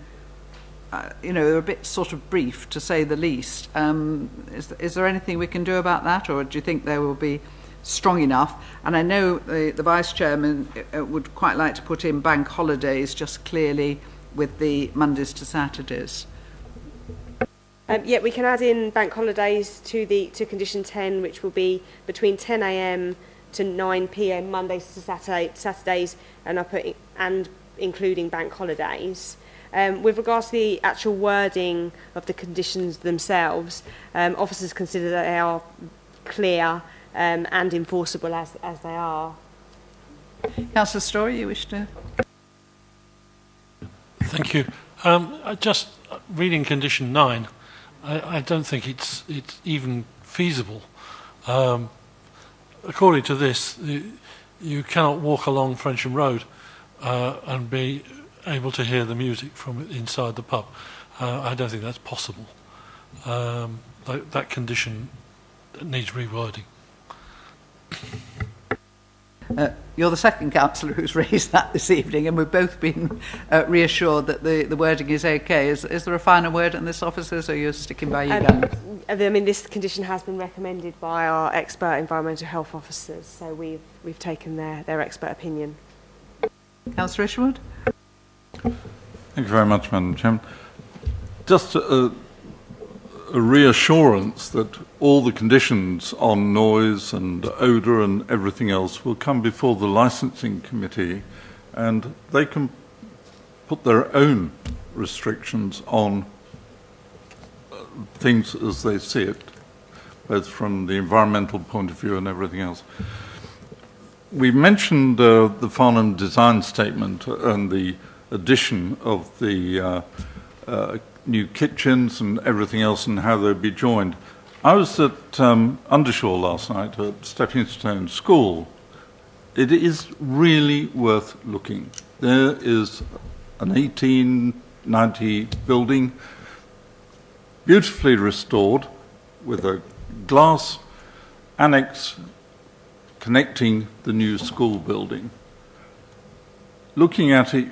You know, they're a bit sort of brief, to say the least. Is there anything we can do about that, or do you think they will be strong enough? And I know the Vice Chairman would quite like to put in bank holidays just clearly with the Mondays to Saturdays. Yeah, we can add in bank holidays to condition 10, which will be between 10 a.m. to 9 p.m. Mondays to Saturdays, and including bank holidays. With regards to the actual wording of the conditions themselves, officers consider that they are clear and enforceable as they are. Councillor Story, you wish to? Thank you. Just reading condition 9, I don't think it's even feasible. According to this, you cannot walk along Frensham Road and be able to hear the music from inside the pub. I don't think that's possible. That condition needs rewording. You're the second councillor who's raised that this evening, and we've both been reassured that the wording is okay. Is there a final word on this, officers, or you're sticking by your guns? I mean, this condition has been recommended by our expert environmental health officers, so we've taken their expert opinion. Councillor Isherwood? Thank you very much, Madam Chairman. Just a reassurance that all the conditions on noise and odour and everything else will come before the licensing committee, and they can put their own restrictions on things as they see it, both from the environmental point of view and everything else. We mentioned the Farnham design statement and the addition of the new kitchens and everything else and how they'd be joined. I was at Undershaw last night at Stepping Stone School. It is really worth looking. There is an 1890 building, beautifully restored, with a glass annex connecting the new school building. Looking at it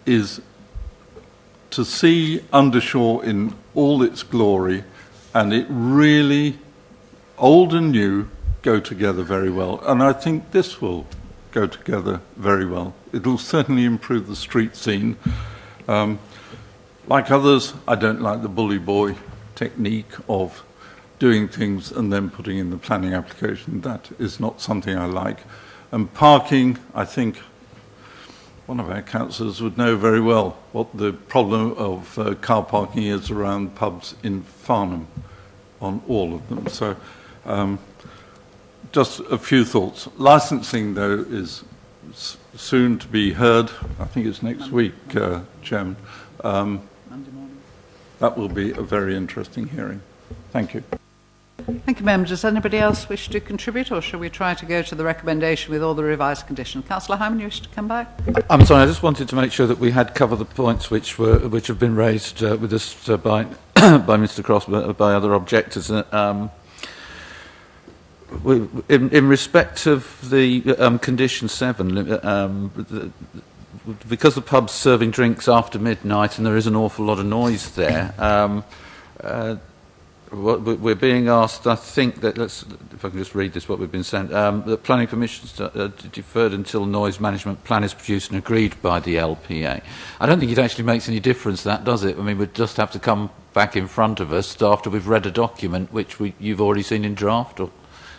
is to see Undershore in all its glory, and it really, old and new, go together very well. And I think this will go together very well. It will certainly improve the street scene. Like others, I don't like the bully boy technique of doing things and then putting in the planning application. That is not something I like. And parking, I think one of our councillors would know very well what the problem of car parking is around pubs in Farnham, on all of them. So just a few thoughts. Licensing, though, is soon to be heard. I think it's next week, Chairman. Monday morning. That will be a very interesting hearing. Thank you. Thank you, Ma'am. Does anybody else wish to contribute, or shall we try to go to the recommendation with all the revised conditions? Councillor Hyman, you wish to come back? I'm sorry, I just wanted to make sure that we had covered the points which have been raised with us by by Mr. Cross, by other objectors. In respect of the condition 7, because the pub's serving drinks after midnight and there is an awful lot of noise there, we're being asked, I think, that, if I can just read this, what we've been sent, that planning permissions deferred until noise management plan is produced and agreed by the LPA. I don't think it actually makes any difference, that, does it? I mean, we'd just have to come back in front of us after we've read a document which you've already seen in draft.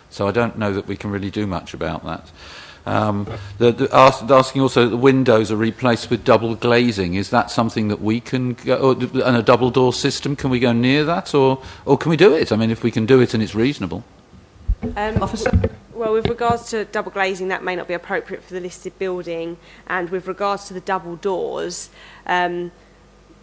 So I don't know that we can really do much about that. Asking also that the windows are replaced with double glazing. Is that something that we can go, and a double door system? Can we go near that, or can we do it? I mean, if we can do it and it's reasonable. Officer? Well, with regards to double glazing, that may not be appropriate for the listed building. And with regards to the double doors,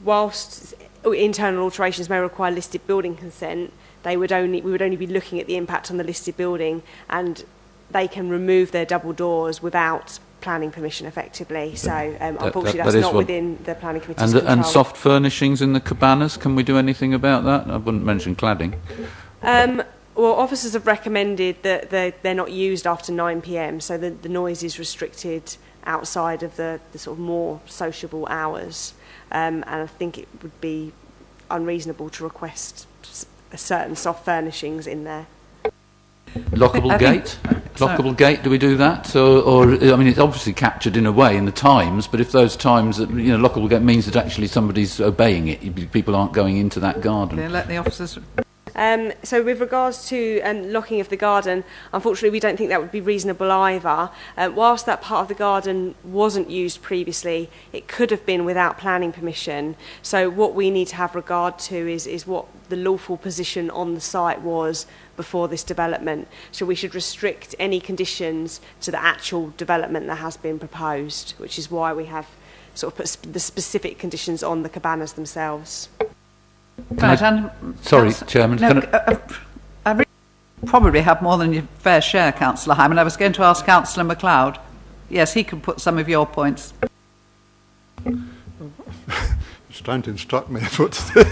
whilst internal alterations may require listed building consent, we would only be looking at the impact on the listed building, and they can remove their double doors without planning permission effectively. So unfortunately that's not within the planning committee's control. And soft furnishings in the cabanas, can we do anything about that? I wouldn't mention cladding. Well, officers have recommended that they're not used after 9 p.m, so the noise is restricted outside of the sort of more sociable hours. And I think it would be unreasonable to request certain soft furnishings in there. Lockable gate? Lockable gate, do we do that? Or I mean, it's obviously captured in a way in the times, but if those times, lockable gate means that actually somebody's obeying it, people aren't going into that garden. Yeah, let the officers... So with regards to locking of the garden, unfortunately we don't think that would be reasonable either. Whilst that part of the garden wasn't used previously, it could have been without planning permission. So what we need to have regard to is what the lawful position on the site was before this development. So we should restrict any conditions to the actual development that has been proposed, which is why we have sort of put the specific conditions on the cabanas themselves. Sorry, Chairman. No, I really probably have more than your fair share, Councillor Hyman. I was going to ask Councillor MacLeod. Yes, he can put some of your points. He's trying to instruct me what to say.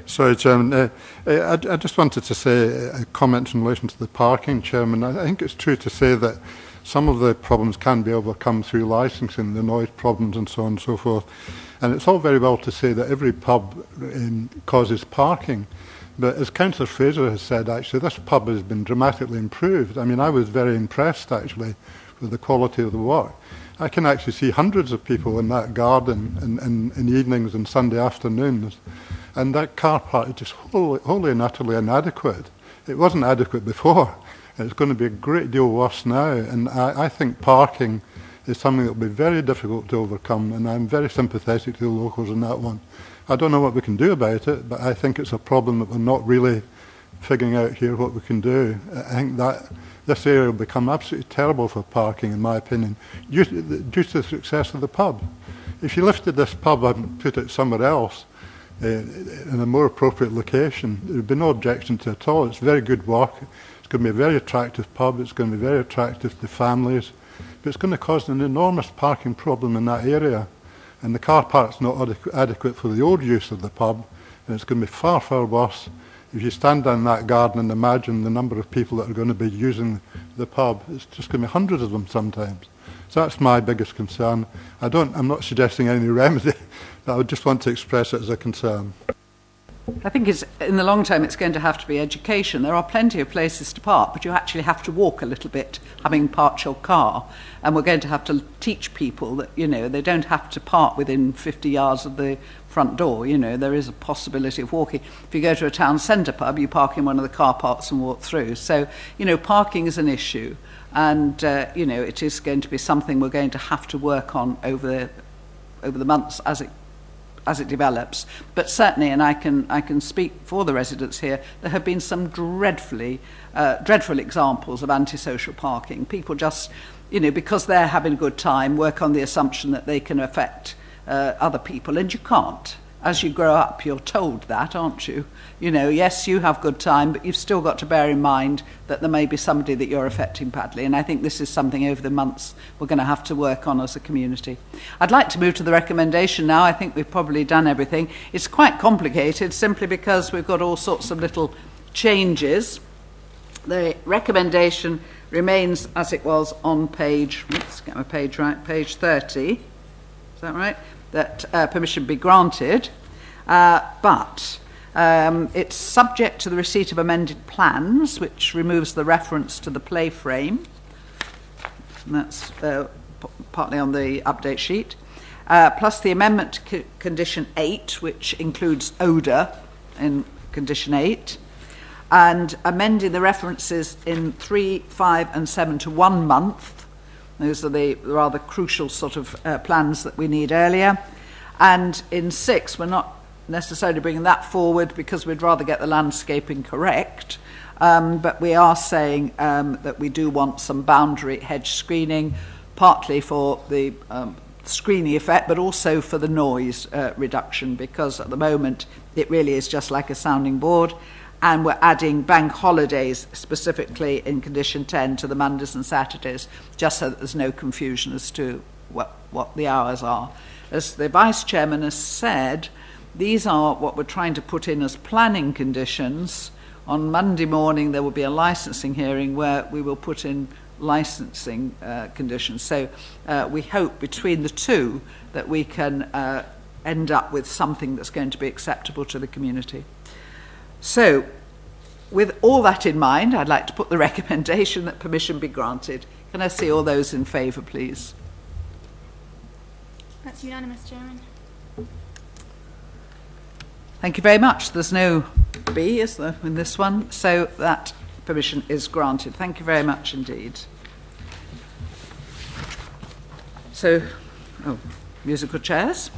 Sorry, Chairman. I just wanted to say a comment in relation to the parking, Chairman. I think it's true to say that some of the problems can be overcome through licensing, the noise problems and so on and so forth. And it's all very well to say that every pub causes parking. But as Councillor Fraser has said, actually, this pub has been dramatically improved. I mean, I was very impressed, actually, with the quality of the work. I can actually see hundreds of people in that garden in evenings and Sunday afternoons. And that car park is just wholly and utterly inadequate. It wasn't adequate before. It's going to be a great deal worse now. And I think parking is something that will be very difficult to overcome, and I'm very sympathetic to the locals on that one. I don't know what we can do about it, but I think it's a problem that we're not really figuring out here what we can do. I think that this area will become absolutely terrible for parking, in my opinion, due to the success of the pub. If you lifted this pub and put it somewhere else, in a more appropriate location, there would be no objection to it at all. It's very good work. It's going to be a very attractive pub. It's going to be very attractive to families. but it's going to cause an enormous parking problem in that area. And the car park's not adequate for the old use of the pub, and it's going to be far, far worse. If you stand down that garden and imagine the number of people that are going to be using the pub, it's just going to be hundreds of them sometimes. So that's my biggest concern. I'm not suggesting any remedy, but I would just want to express it as a concern. I think in the long term it's going to have to be education. There are plenty of places to park, but you actually have to walk a little bit, having parked your car. And we're going to have to teach people that, they don't have to park within 50 yards of the front door. There is a possibility of walking. If you go to a town centre pub, you park in one of the car parks and walk through. So, parking is an issue. And, it is going to be something we're going to have to work on over the months as it develops. But certainly, and I can speak for the residents here, there have been some dreadful examples of antisocial parking. People just, because they're having a good time, work on the assumption that they can affect other people, and you can't. As you grow up, you're told that, aren't you? Yes, you have good time, but you've still got to bear in mind that there may be somebody that you're affecting badly. And I think this is something over the months we're going to have to work on as a community. I'd like to move to the recommendation now. I think we've probably done everything. It's quite complicated simply because we've got all sorts of little changes. The recommendation remains as it was on page, let's get my page right, page 30. Is that right? That permission be granted, but it's subject to the receipt of amended plans, which removes the reference to the play frame. And that's partly on the update sheet. Plus the amendment to condition 8, which includes odour in condition 8, and amending the references in 3, 5 and 7 to 1 month. Those are the rather crucial sort of plans that we need earlier. And in 6, we're not necessarily bringing that forward because we'd rather get the landscaping correct. But we are saying that we do want some boundary hedge screening, partly for the screening effect, but also for the noise reduction, because at the moment it really is just like a sounding board. And we're adding bank holidays specifically in condition 10 to the Mondays and Saturdays, just so that there's no confusion as to what the hours are. As the Vice Chairman has said, these are what we're trying to put in as planning conditions. On Monday morning there will be a licensing hearing where we will put in licensing conditions. So we hope between the two that we can end up with something that's going to be acceptable to the community. So, with all that in mind, I'd like to put the recommendation that permission be granted. Can I see all those in favour, please? That's unanimous, Chairman. Thank you very much. There's no B, is there, in this one? So that permission is granted. Thank you very much indeed. So, musical chairs.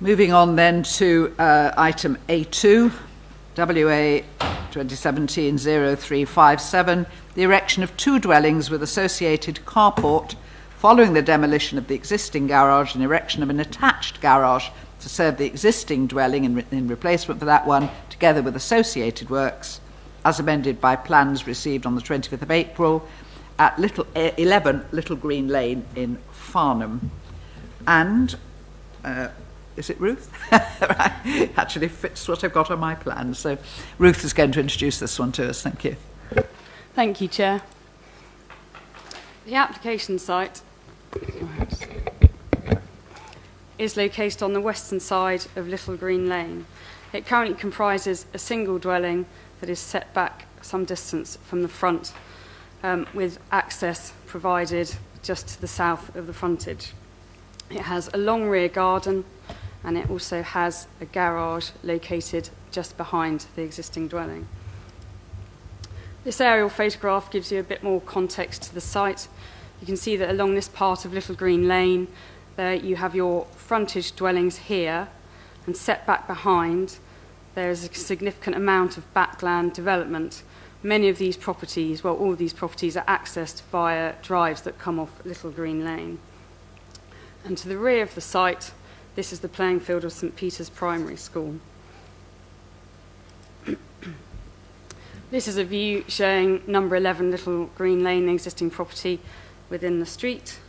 Moving on then to item A2, WA 2017-0357, the erection of 2 dwellings with associated carport following the demolition of the existing garage and erection of an attached garage to serve the existing dwelling in replacement for that one, together with associated works, as amended by plans received on the 25th of April at 11 Little Green Lane in Farnham. And is it Ruth? Right. Actually fits what I've got on my plan. So Ruth is going to introduce this one to us. Thank you. Thank you, Chair. The application site is located on the western side of Little Green Lane. It currently comprises a single dwelling that is set back some distance from the front, with access provided just to the south of the frontage. It has a long rear garden, and it also has a garage located just behind the existing dwelling. This aerial photograph gives you a bit more context to the site. You can see that along this part of Little Green Lane, there you have your frontage dwellings here, and set back behind, there is a significant amount of backland development many of these properties, well, all of these properties are accessed via drives that come off Little Green Lane. And to the rear of the site, this is the playing field of St Peter's Primary School. This is a view showing number 11 Little Green Lane, the existing property within the street.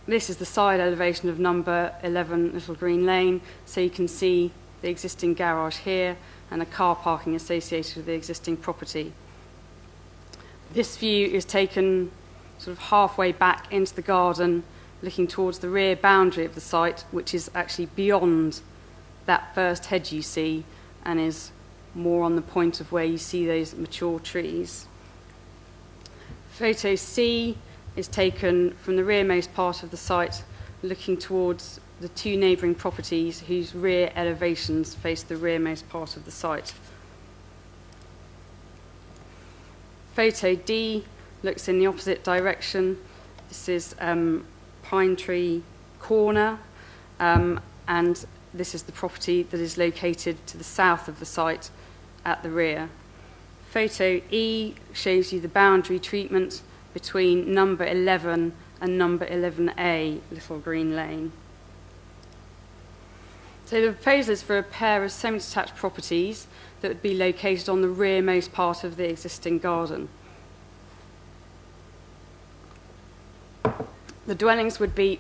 This is the side elevation of number 11 Little Green Lane, so you can see the existing garage here and the car parking associated with the existing property. This view is taken sort of halfway back into the garden, looking towards the rear boundary of the site, which is actually beyond that first hedge you see and is more on the point of where you see those mature trees. Photo C is taken from the rearmost part of the site, looking towards the two neighbouring properties whose rear elevations face the rearmost part of the site. Photo D looks in the opposite direction. This is Pine Tree Corner, and this is the property that is located to the south of the site at the rear. Photo E shows you the boundary treatment between number 11 and number 11A, Little Green Lane. So the proposal is for a pair of semi-detached properties that would be located on the rearmost part of the existing garden. The dwellings would be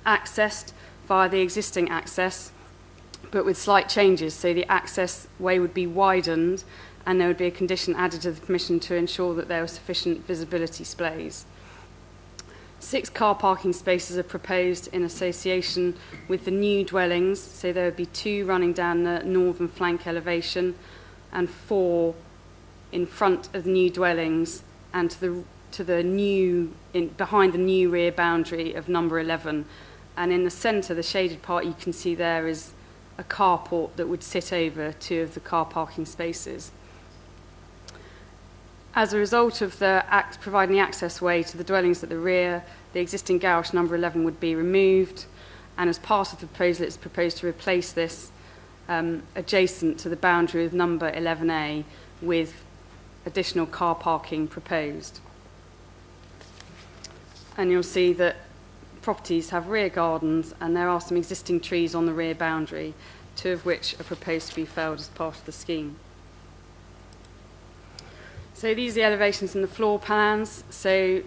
accessed via the existing access, but with slight changes. So the access way would be widened, and there would be a condition added to the permission to ensure that there were sufficient visibility displays. 6 car parking spaces are proposed in association with the new dwellings, so there would be 2 running down the northern flank elevation and 4 in front of the new dwellings and behind the new rear boundary of number 11. And in the centre, the shaded part you can see there is a carport that would sit over 2 of the car parking spaces. As a result of the providing the access way to the dwellings at the rear, the existing garage number 11 would be removed, and as part of the proposal, it's proposed to replace this adjacent to the boundary of number 11A with additional car parking proposed. And you'll see that properties have rear gardens, and there are some existing trees on the rear boundary, 2 of which are proposed to be felled as part of the scheme. So these are the elevations and the floor plans, so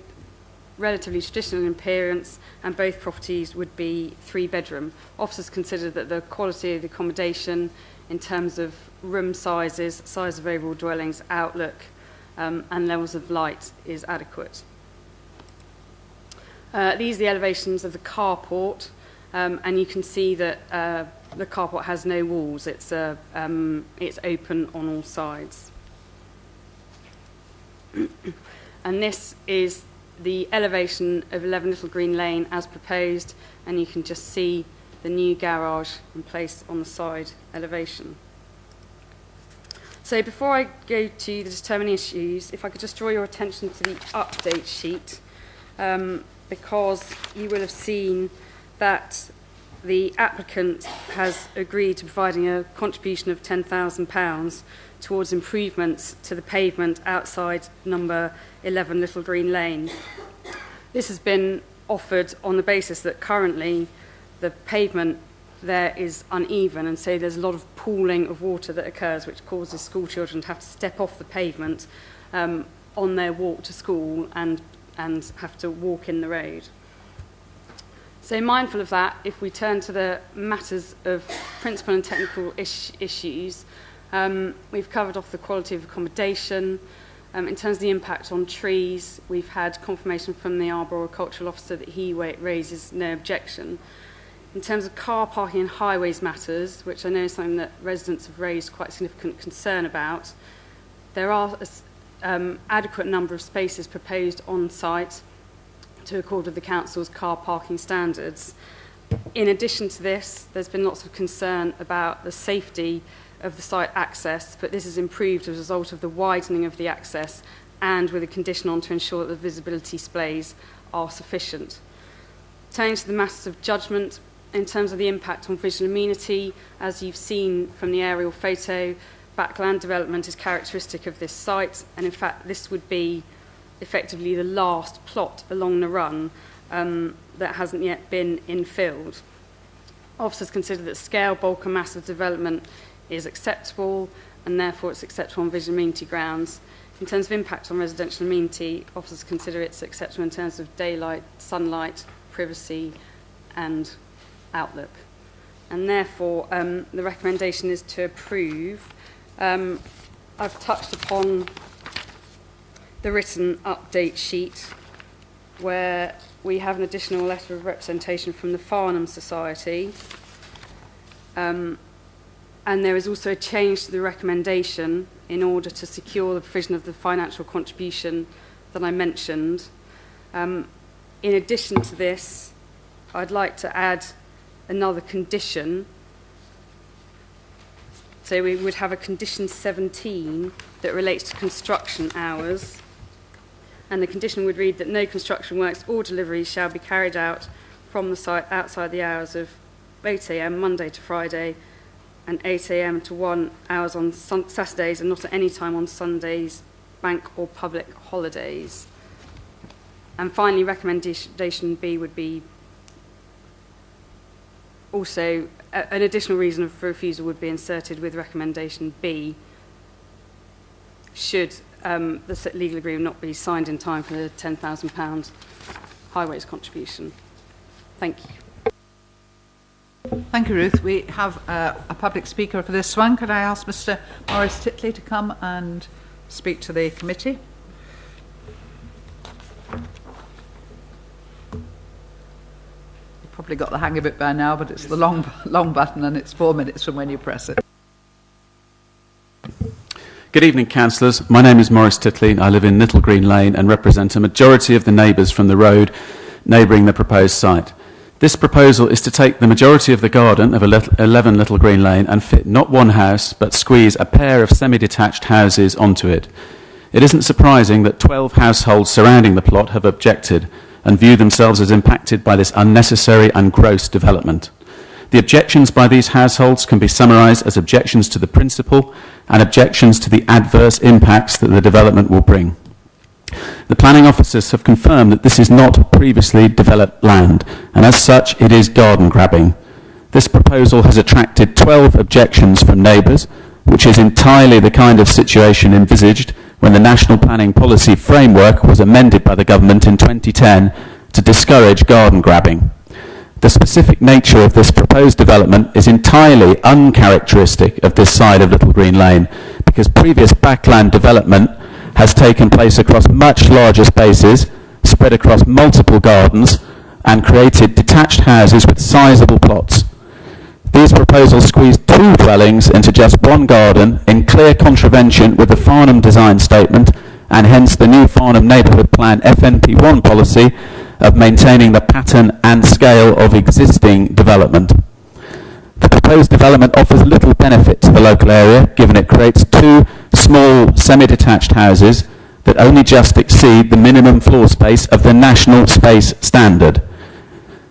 relatively traditional in appearance, and both properties would be 3-bedroom. Officers consider that the quality of the accommodation in terms of room sizes, size of overall dwellings, outlook, and levels of light is adequate. These are the elevations of the carport, and you can see that the carport has no walls. It's open on all sides. And this is the elevation of 11 Little Green Lane as proposed, and you can just see the new garage in place on the side elevation. So before I go to the determining issues, if I could just draw your attention to the update sheet, because you will have seen that the applicant has agreed to providing a contribution of £10,000 towards improvements to the pavement outside number 11 Little Green Lane. This has been offered on the basis that currently the pavement there is uneven, and so there's a lot of pooling of water that occurs, which causes school children to have to step off the pavement on their walk to school and have to walk in the road. So mindful of that, if we turn to the matters of principal and technical issues, we've covered off the quality of accommodation. In terms of the impact on trees, we've had confirmation from the arboricultural officer that he raises no objection. In terms of car parking and highways matters, which I know is something that residents have raised quite significant concern about, there are adequate number of spaces proposed on site to accord with the council's car parking standards. In addition to this, there's been lots of concern about the safety of the site access, but this is improved as a result of the widening of the access and with a condition on to ensure that the visibility displays are sufficient. Turning to the matters of judgment, in terms of the impact on visual amenity, as you've seen from the aerial photo, backland development is characteristic of this site, and in fact this would be effectively the last plot along the run that hasn't yet been infilled. Officers consider that scale, bulk and mass of development is acceptable, and therefore it's acceptable on visual amenity grounds. In terms of impact on residential amenity, officers consider it's acceptable in terms of daylight, sunlight, privacy and outlook. And therefore the recommendation is to approve. I've touched upon the written update sheet where we have an additional letter of representation from the Farnham Society. And there is also a change to the recommendation in order to secure the provision of the financial contribution that I mentioned. In addition to this, I'd like to add another condition. So we would have a condition 17 that relates to construction hours. And the condition would read that no construction works or deliveries shall be carried out from the site outside the hours of 8 a.m. Monday to Friday and 8 a.m. to 1 hours on Saturdays, and not at any time on Sundays, bank or public holidays. And finally, recommendation B would be also an additional reason for refusal would be inserted with recommendation B should the legal agreement not be signed in time for the £10,000 highways contribution. Thank you. Thank you, Ruth. We have a public speaker for this one. Could I ask Mr. Maurice Titley to come and speak to the committee? You've probably got the hang of it by now, but it's the long button and it's 4 minutes from when you press it. Good evening, councillors. My name is Maurice Titley. I live in Little Green Lane and represent a majority of the neighbours from the road neighbouring the proposed site. This proposal is to take the majority of the garden of 11 Little Green Lane and fit not one house, but squeeze a pair of semi-detached houses onto it. It isn't surprising that 12 households surrounding the plot have objected and view themselves as impacted by this unnecessary and gross development. The objections by these households can be summarised as objections to the principle and objections to the adverse impacts that the development will bring. The planning officers have confirmed that this is not previously developed land, and as such it is garden grabbing. This proposal has attracted 12 objections from neighbours, which is entirely the kind of situation envisaged when the National Planning Policy Framework was amended by the government in 2010 to discourage garden grabbing. The specific nature of this proposed development is entirely uncharacteristic of this side of Little Green Lane, because previous backland development has taken place across much larger spaces, spread across multiple gardens, and created detached houses with sizable plots. These proposals squeeze 2 dwellings into just one garden in clear contravention with the Farnham Design Statement and hence the new Farnham Neighbourhood Plan FNP1 policy of maintaining the pattern and scale of existing development. The proposed development offers little benefit to the local area, given it creates 2 small semi-detached houses that only just exceed the minimum floor space of the National Space Standard,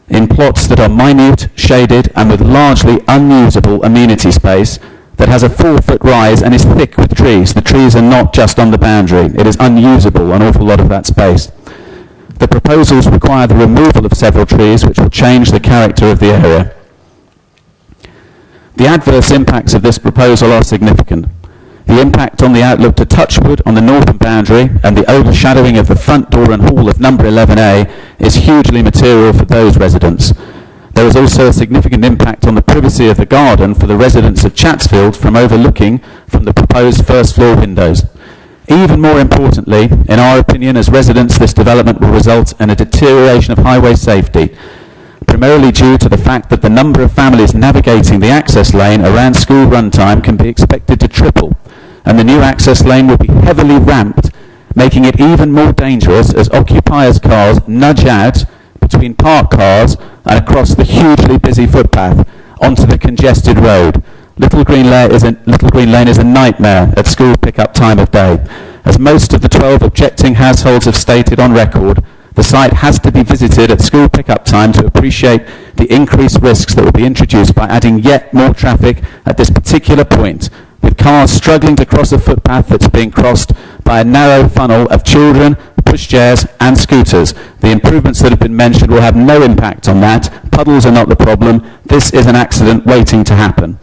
in plots that are minute, shaded and with largely unusable amenity space that has a 4-foot rise and is thick with trees. The trees are not just on the boundary, it is unusable, an awful lot of that space. The proposals require the removal of several trees which will change the character of the area. The adverse impacts of this proposal are significant. The impact on the outlook to Touchwood on the northern boundary and the overshadowing of the front door and hall of number 11A is hugely material for those residents. There is also a significant impact on the privacy of the garden for the residents of Chatsfield from overlooking from the proposed first floor windows. Even more importantly, in our opinion as residents, this development will result in a deterioration of highway safety, primarily due to the fact that the number of families navigating the access lane around school run time can be expected to triple, and the new access lane will be heavily ramped, making it even more dangerous as occupiers' cars nudge out between parked cars and across the hugely busy footpath onto the congested road. Little Green Lane is a nightmare at school pick-up time of day. As most of the 12 objecting households have stated on record, the site has to be visited at school pick-up time to appreciate the increased risks that will be introduced by adding yet more traffic at this particular point, with cars struggling to cross a footpath that's being crossed by a narrow funnel of children, pushchairs and scooters. The improvements that have been mentioned will have no impact on that. Puddles are not the problem. This is an accident waiting to happen.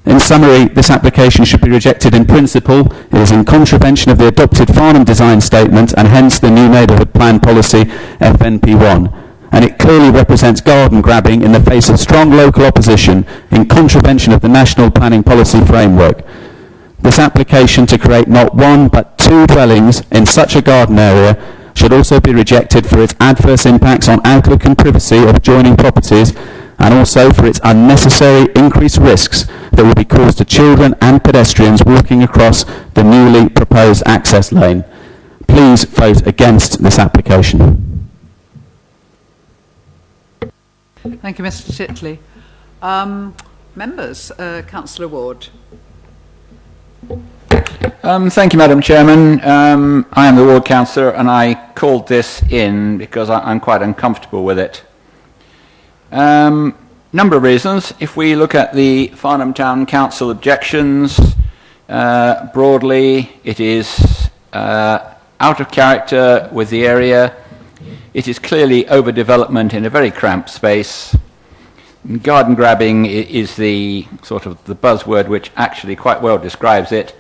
In summary, this application should be rejected in principle. It is in contravention of the adopted Farnham Design Statement and hence the new Neighbourhood Plan Policy FNP1. And it clearly represents garden grabbing in the face of strong local opposition in contravention of the National Planning Policy Framework. This application to create not one but two dwellings in such a garden area should also be rejected for its adverse impacts on outlook and privacy of adjoining properties and also for its unnecessary increased risks that will be caused to children and pedestrians walking across the newly proposed access lane. Please vote against this application. Thank you, Mr. Titley. Members, Councillor Ward. Thank you, Madam Chairman. I am the ward councillor and I called this in because I'm quite uncomfortable with it. Number of reasons. If we look at the Farnham Town Council objections, broadly it is out of character with the area. It is clearly overdevelopment in a very cramped space. Garden grabbing is the sort of the buzzword which actually quite well describes it,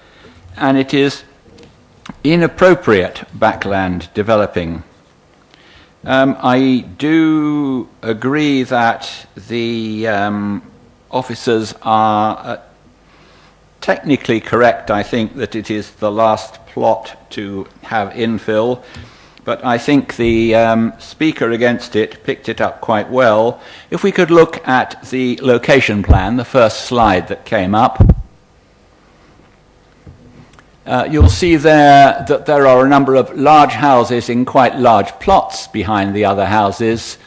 and it is inappropriate backland developing. I do agree that the officers are technically correct. I think that it is the last plot to have infill, but I think the speaker against it picked it up quite well. If we could look at the location plan, the first slide that came up, you'll see there that there are a number of large houses in quite large plots behind the other houses,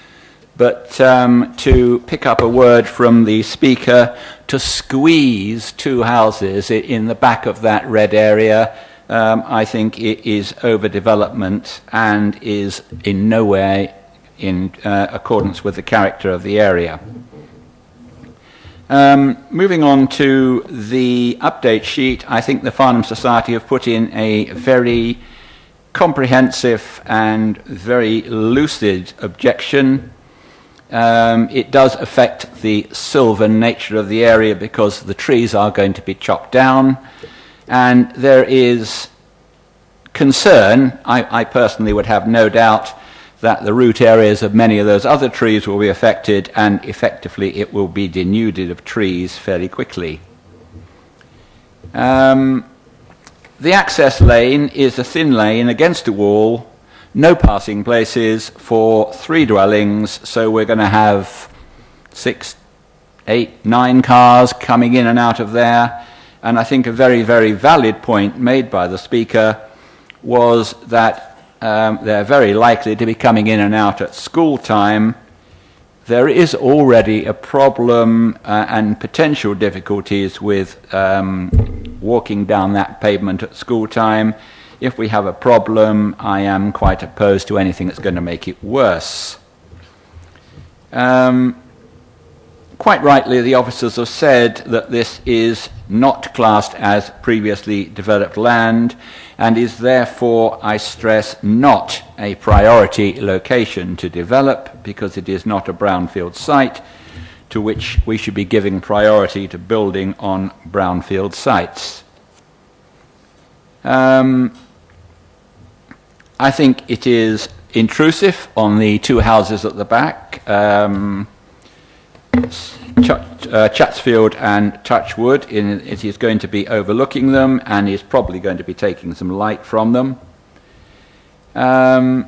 but to pick up a word from the speaker, to squeeze two houses in the back of that red area, I think it is overdevelopment and is in no way in accordance with the character of the area. Moving on to the update sheet, I think the Farnham Society have put in a very comprehensive and very lucid objection. It does affect the sylvan nature of the area because the trees are going to be chopped down, and there is concern, I personally would have no doubt, that the root areas of many of those other trees will be affected, and effectively it will be denuded of trees fairly quickly. The access lane is a thin lane against a wall, no passing places for 3 dwellings, so we're going to have 6, 8, 9 cars coming in and out of there. And I think a very, very valid point made by the speaker was that they're very likely to be coming in and out at school time. There is already a problem and potential difficulties with walking down that pavement at school time. If we have a problem, I am quite opposed to anything that's going to make it worse. Quite rightly, the officers have said that this is not classed as previously developed land and is therefore, I stress, not a priority location to develop because it is not a brownfield site to which we should be giving priority to building on brownfield sites. I think it is intrusive on the 2 houses at the back. Chatsfield and Touchwood, it is going to be overlooking them and is probably going to be taking some light from them. I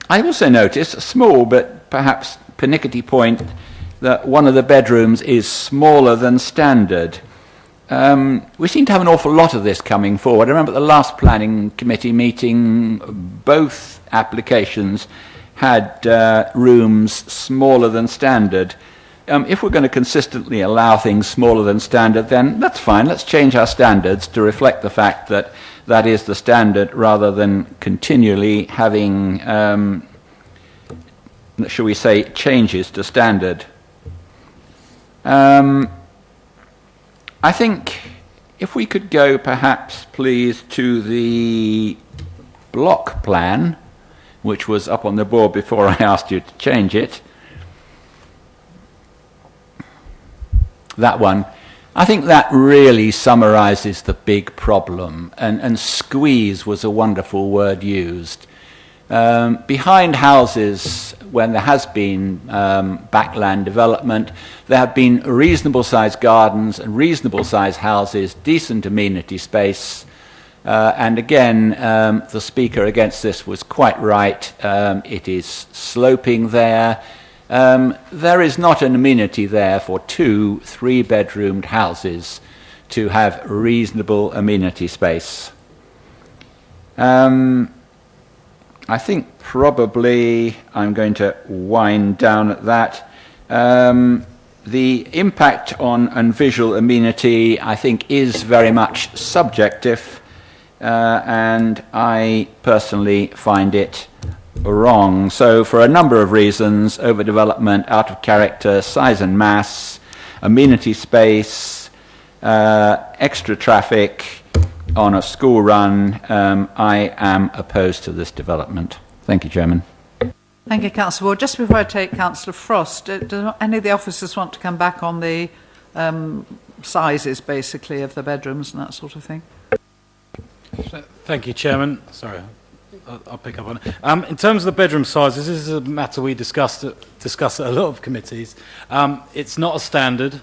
also noticed a small but perhaps pernickety point that one of the bedrooms is smaller than standard. We seem to have an awful lot of this coming forward. I remember at the last planning committee meeting, both applications had rooms smaller than standard. If we're going to consistently allow things smaller than standard, then that's fine. Let's change our standards to reflect the fact that that is the standard rather than continually having, shall we say, changes to standard. I think If we could go perhaps, please, to the block plan, which was up on the board before I asked you to change it. That one. I think that really summarises the big problem, and squeeze was a wonderful word used. Behind houses, when there has been backland development, there have been reasonable-sized gardens and reasonable-sized houses, decent amenity space, and again, the speaker against this was quite right. It is sloping there. There is not an amenity there for 2 3-bedroomed houses to have reasonable amenity space. I think probably I'm going to wind down at that. The impact on visual amenity, I think, is very much subjective, and I personally find it wrong. So for a number of reasons, overdevelopment, out of character, size and mass, amenity space, extra traffic on a school run, I am opposed to this development. Thank you, Chairman. Thank you, Councillor Ward. Just before I take Councillor Frost, do any of the officers want to come back on the sizes, basically, of the bedrooms and that sort of thing? Thank you, Chairman. Sorry, I'll pick up on it. In terms of the bedroom sizes, this is a matter we discuss at a lot of committees. It's not a standard.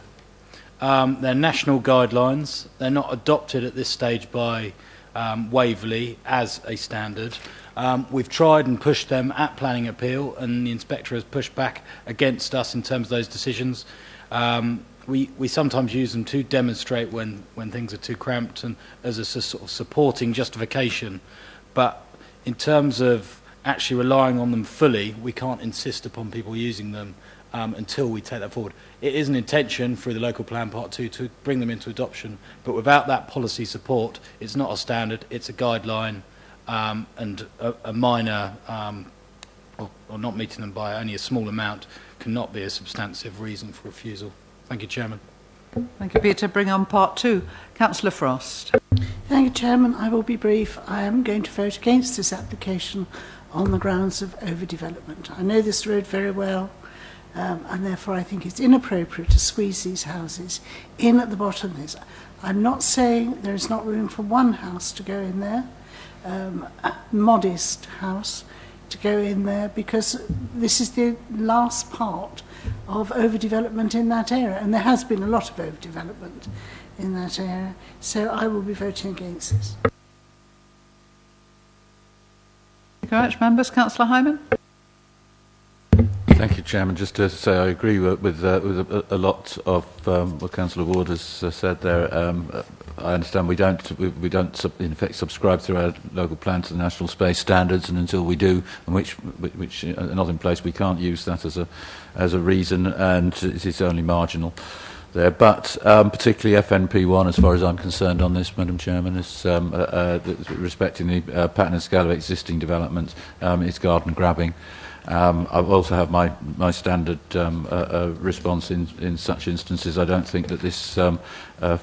They're national guidelines. They're not adopted at this stage by Waverley as a standard. We've tried and pushed them at planning appeal, and the inspector has pushed back against us in terms of those decisions. We sometimes use them to demonstrate when things are too cramped and as a sort of supporting justification. But in terms of actually relying on them fully, we can't insist upon people using them until we take that forward. It is an intention through the local plan part 2 to bring them into adoption, but without that policy support, it's not a standard, it's a guideline, and a minor, or not meeting them by only a small amount, cannot be a substantive reason for refusal. Thank you, Chairman. Thank you, Peter. Bring on part 2. Councillor Frost. Thank you, Chairman. I will be brief. I am going to vote against this application on the grounds of overdevelopment. I know this road very well, and therefore I think it's inappropriate to squeeze these houses in at the bottom of this. I'm not saying there is not room for one house to go in there, a modest house to go in there, because this is the last part of overdevelopment in that area, and there has been a lot of overdevelopment in that area, so I will be voting against this. Thank you very much, members. Councillor Hyman. Thank you, Chairman. Just to say I agree with a lot of what Councillor Ward has said there. I understand we don't in effect subscribe through our local plan to the national space standards, and until we do, and which are not in place, we can't use that as a reason, and it is only marginal there. But particularly FNP1, as far as I'm concerned on this, Madam Chairman, is respecting the pattern and scale of existing developments, is garden grabbing. I also have my standard response in such instances. I don't think that this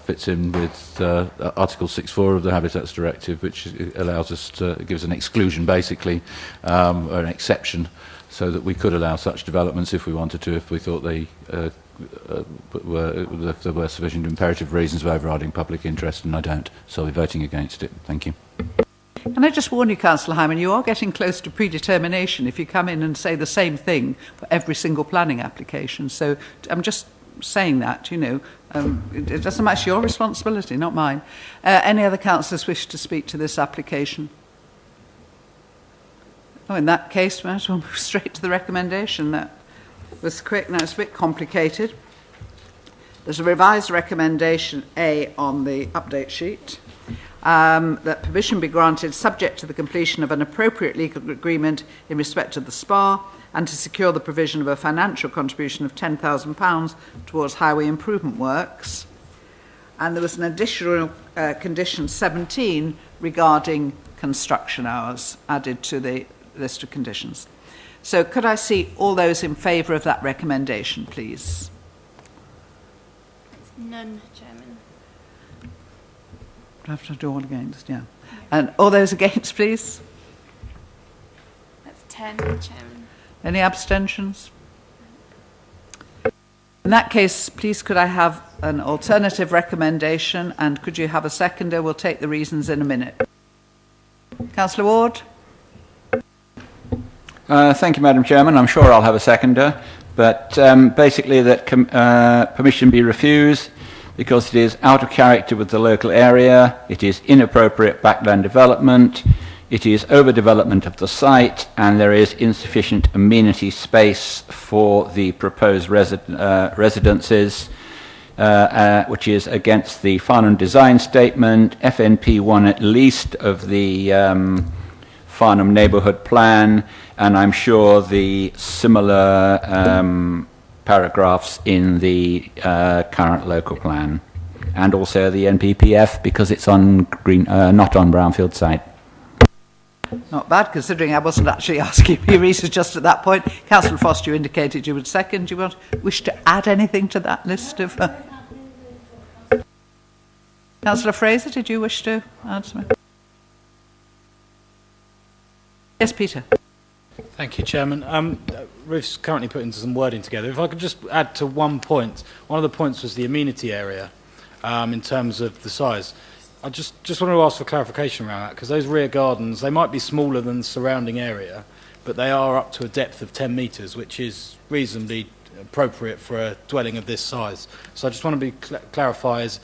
fits in with Article 6.4 of the Habitats Directive, which allows us to gives an exclusion, basically, or an exception, so that we could allow such developments if we wanted to, if we thought they if there were sufficient imperative reasons of overriding public interest, and I don't. So we're voting against it. Thank you. Can I just warn you, Councillor Hyman, you are getting close to predetermination if you come in and say the same thing for every single planning application. So I'm just saying that, you know, it doesn't match your responsibility, not mine. Any other councillors wish to speak to this application? Oh, in that case, we might as well move straight to the recommendation. That was quick. Now it's a bit complicated. There's a revised recommendation A on the update sheet. That permission be granted subject to the completion of an appropriate legal agreement in respect of the SPA, and to secure the provision of a financial contribution of £10,000 towards highway improvement works. And there was an additional condition 17 regarding construction hours added to the list of conditions. So could I see all those in favour of that recommendation, please? None, Chairman. Do I have to do all against? Yeah. And all those against, please? That's 10, Chairman. Any abstentions? In that case, please could I have an alternative recommendation, and could you have a seconder? We'll take the reasons in a minute. Councillor Ward? Thank you, Madam Chairman. I'm sure I'll have a seconder, but basically that permission be refused because it is out of character with the local area, it is inappropriate backland development, it is overdevelopment of the site, and there is insufficient amenity space for the proposed residences, which is against the Farnham Design Statement, FNP1 at least of the Farnham Neighbourhood Plan, and I'm sure the similar paragraphs in the current local plan, and also the NPPF because it's on not on brownfield site. Not bad, considering I wasn't actually asking you reasons just at that point. Councillor Frost, you indicated you would second. Do you wish to add anything to that list of... Councillor Fraser, did you wish to add something? Yes, Peter. Thank you, Chairman. Ruth's currently putting some wording together. If I could just add to one point. One of the points was the amenity area in terms of the size. I just want to ask for clarification around that, because those rear gardens, they might be smaller than the surrounding area, but they are up to a depth of 10 metres, which is reasonably appropriate for a dwelling of this size. So I just want to be clarify is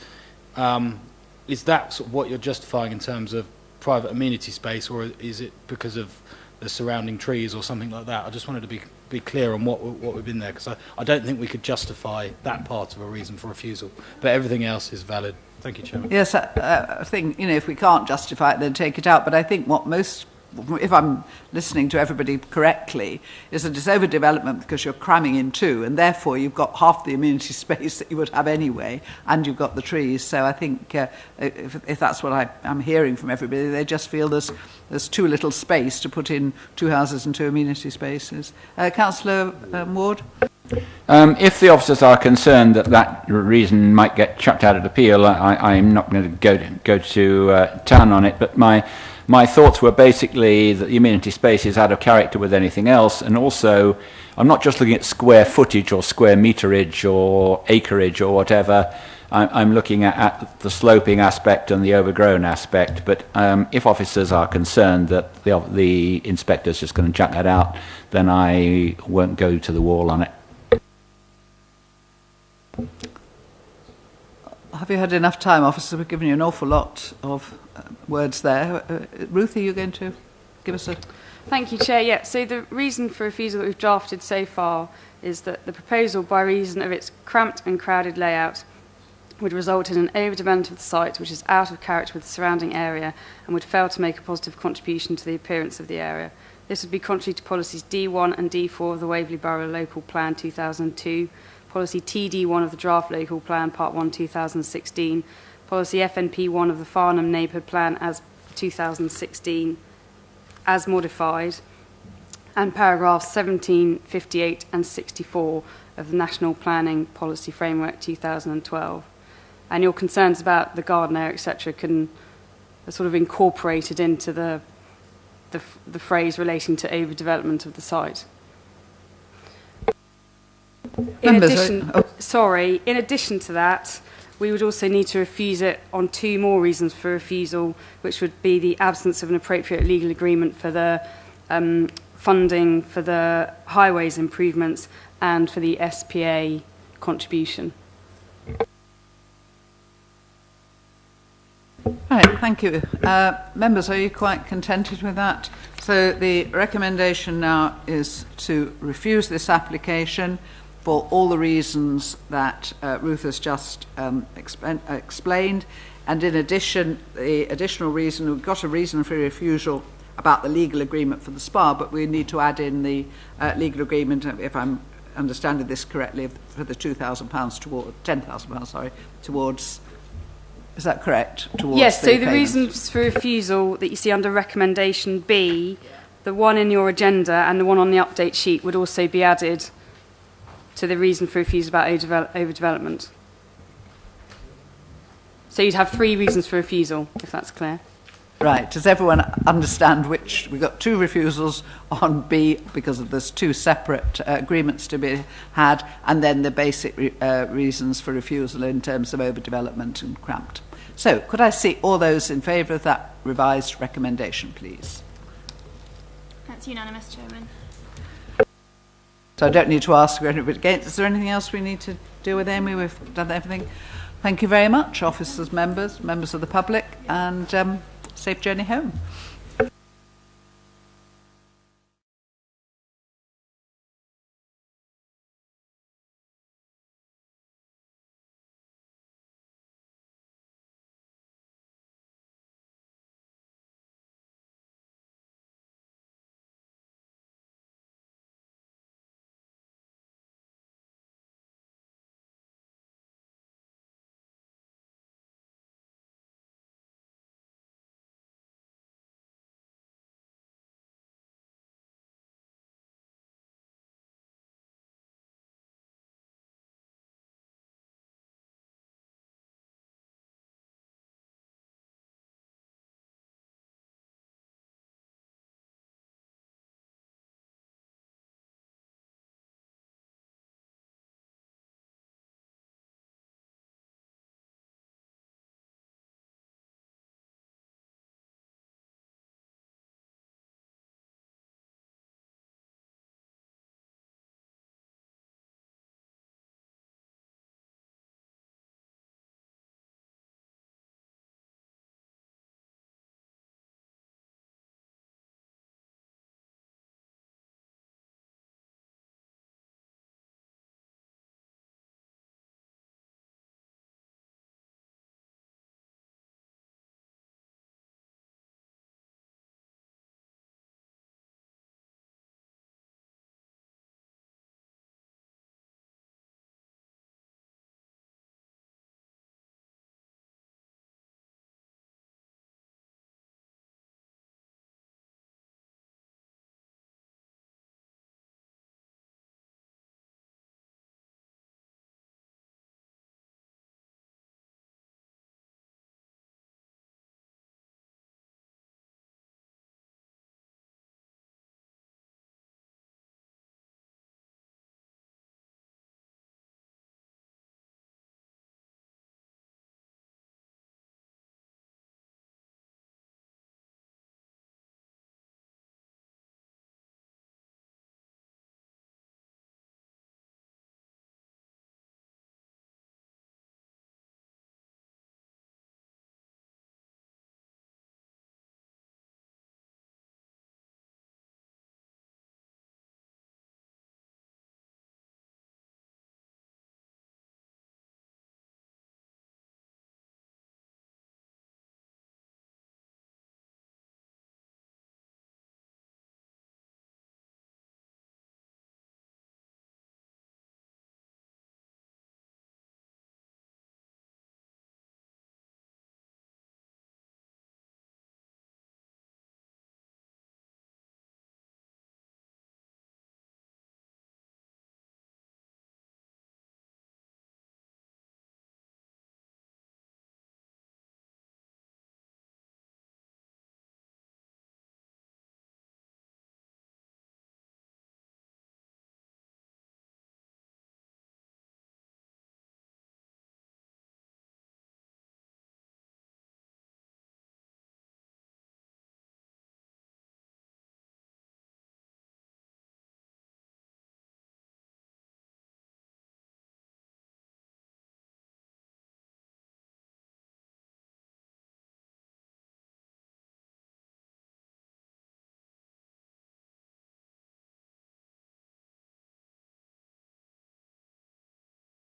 that sort of what you're justifying in terms of private amenity space, or is it because of the surrounding trees or something like that? I just wanted to be clear on what we've been there, because I don't think we could justify that part of a reason for refusal, but everything else is valid. Thank you, Chairman. Yes, I think, if we can't justify it, then take it out. But I think what most, if I'm listening to everybody correctly, is that it's overdevelopment because you're cramming in two, and therefore you've got half the amenity space that you would have anyway, and you've got the trees. So I think if that's what I'm hearing from everybody, they just feel there's too little space to put in two houses and two amenity spaces. Councillor Ward? If the officers are concerned that reason might get chucked out of appeal, I'm not going to go to town on it, but my thoughts were basically that the amenity space is out of character with anything else, and also I'm not just looking at square footage or square meterage or acreage or whatever. I'm looking at the sloping aspect and the overgrown aspect, but if officers are concerned that the inspector's just going to chuck that out, then I won't go to the wall on it. Have you had enough time, officers? We've given you an awful lot of words there. Ruth, are you going to give us a... Thank you, Chair. Yeah, so the reason for refusal that we've drafted so far is that the proposal, by reason of its cramped and crowded layout, would result in an overdevelopment of the site which is out of character with the surrounding area and would fail to make a positive contribution to the appearance of the area. This would be contrary to policies D1 and D4 of the Waverley Borough Local Plan 2002, Policy TD1 of the Draft Local Plan Part 1 2016, Policy FNP1 of the Farnham Neighbourhood Plan as 2016 as modified, and paragraphs 17, 58 and 64 of the National Planning Policy Framework 2012. And your concerns about the garden area, etc., are sort of incorporated into the phrase relating to overdevelopment of the site. In addition to that, we would also need to refuse it on two more reasons for refusal, which would be the absence of an appropriate legal agreement for the funding for the highways improvements and for the SPA contribution. Right, thank you. Members, are you quite contented with that? So the recommendation now is to refuse this application for all the reasons that Ruth has just explained, and in addition, the additional reason, we've got a reason for refusal about the legal agreement for the SPA, but we need to add in the legal agreement, if I'm understanding this correctly, for the £2,000 toward £10,000, sorry, towards. Is that correct? Yes. So the reasons for refusal that you see under recommendation B, the one in your agenda and the one on the update sheet would also be added to the reason for refusal about overdevelopment. So you'd have 3 reasons for refusal, if that's clear. Right. Does everyone understand which? We've got 2 refusals on B because of there's 2 separate agreements to be had, and then the basic reasons for refusal in terms of overdevelopment and cramped. So, could I see all those in favour of that revised recommendation, please? That's unanimous, Chairman. So I don't need to ask anybody against. Is there anything else we need to do with Amy? We've done everything. Thank you very much, officers, members of the public, and safe journey home.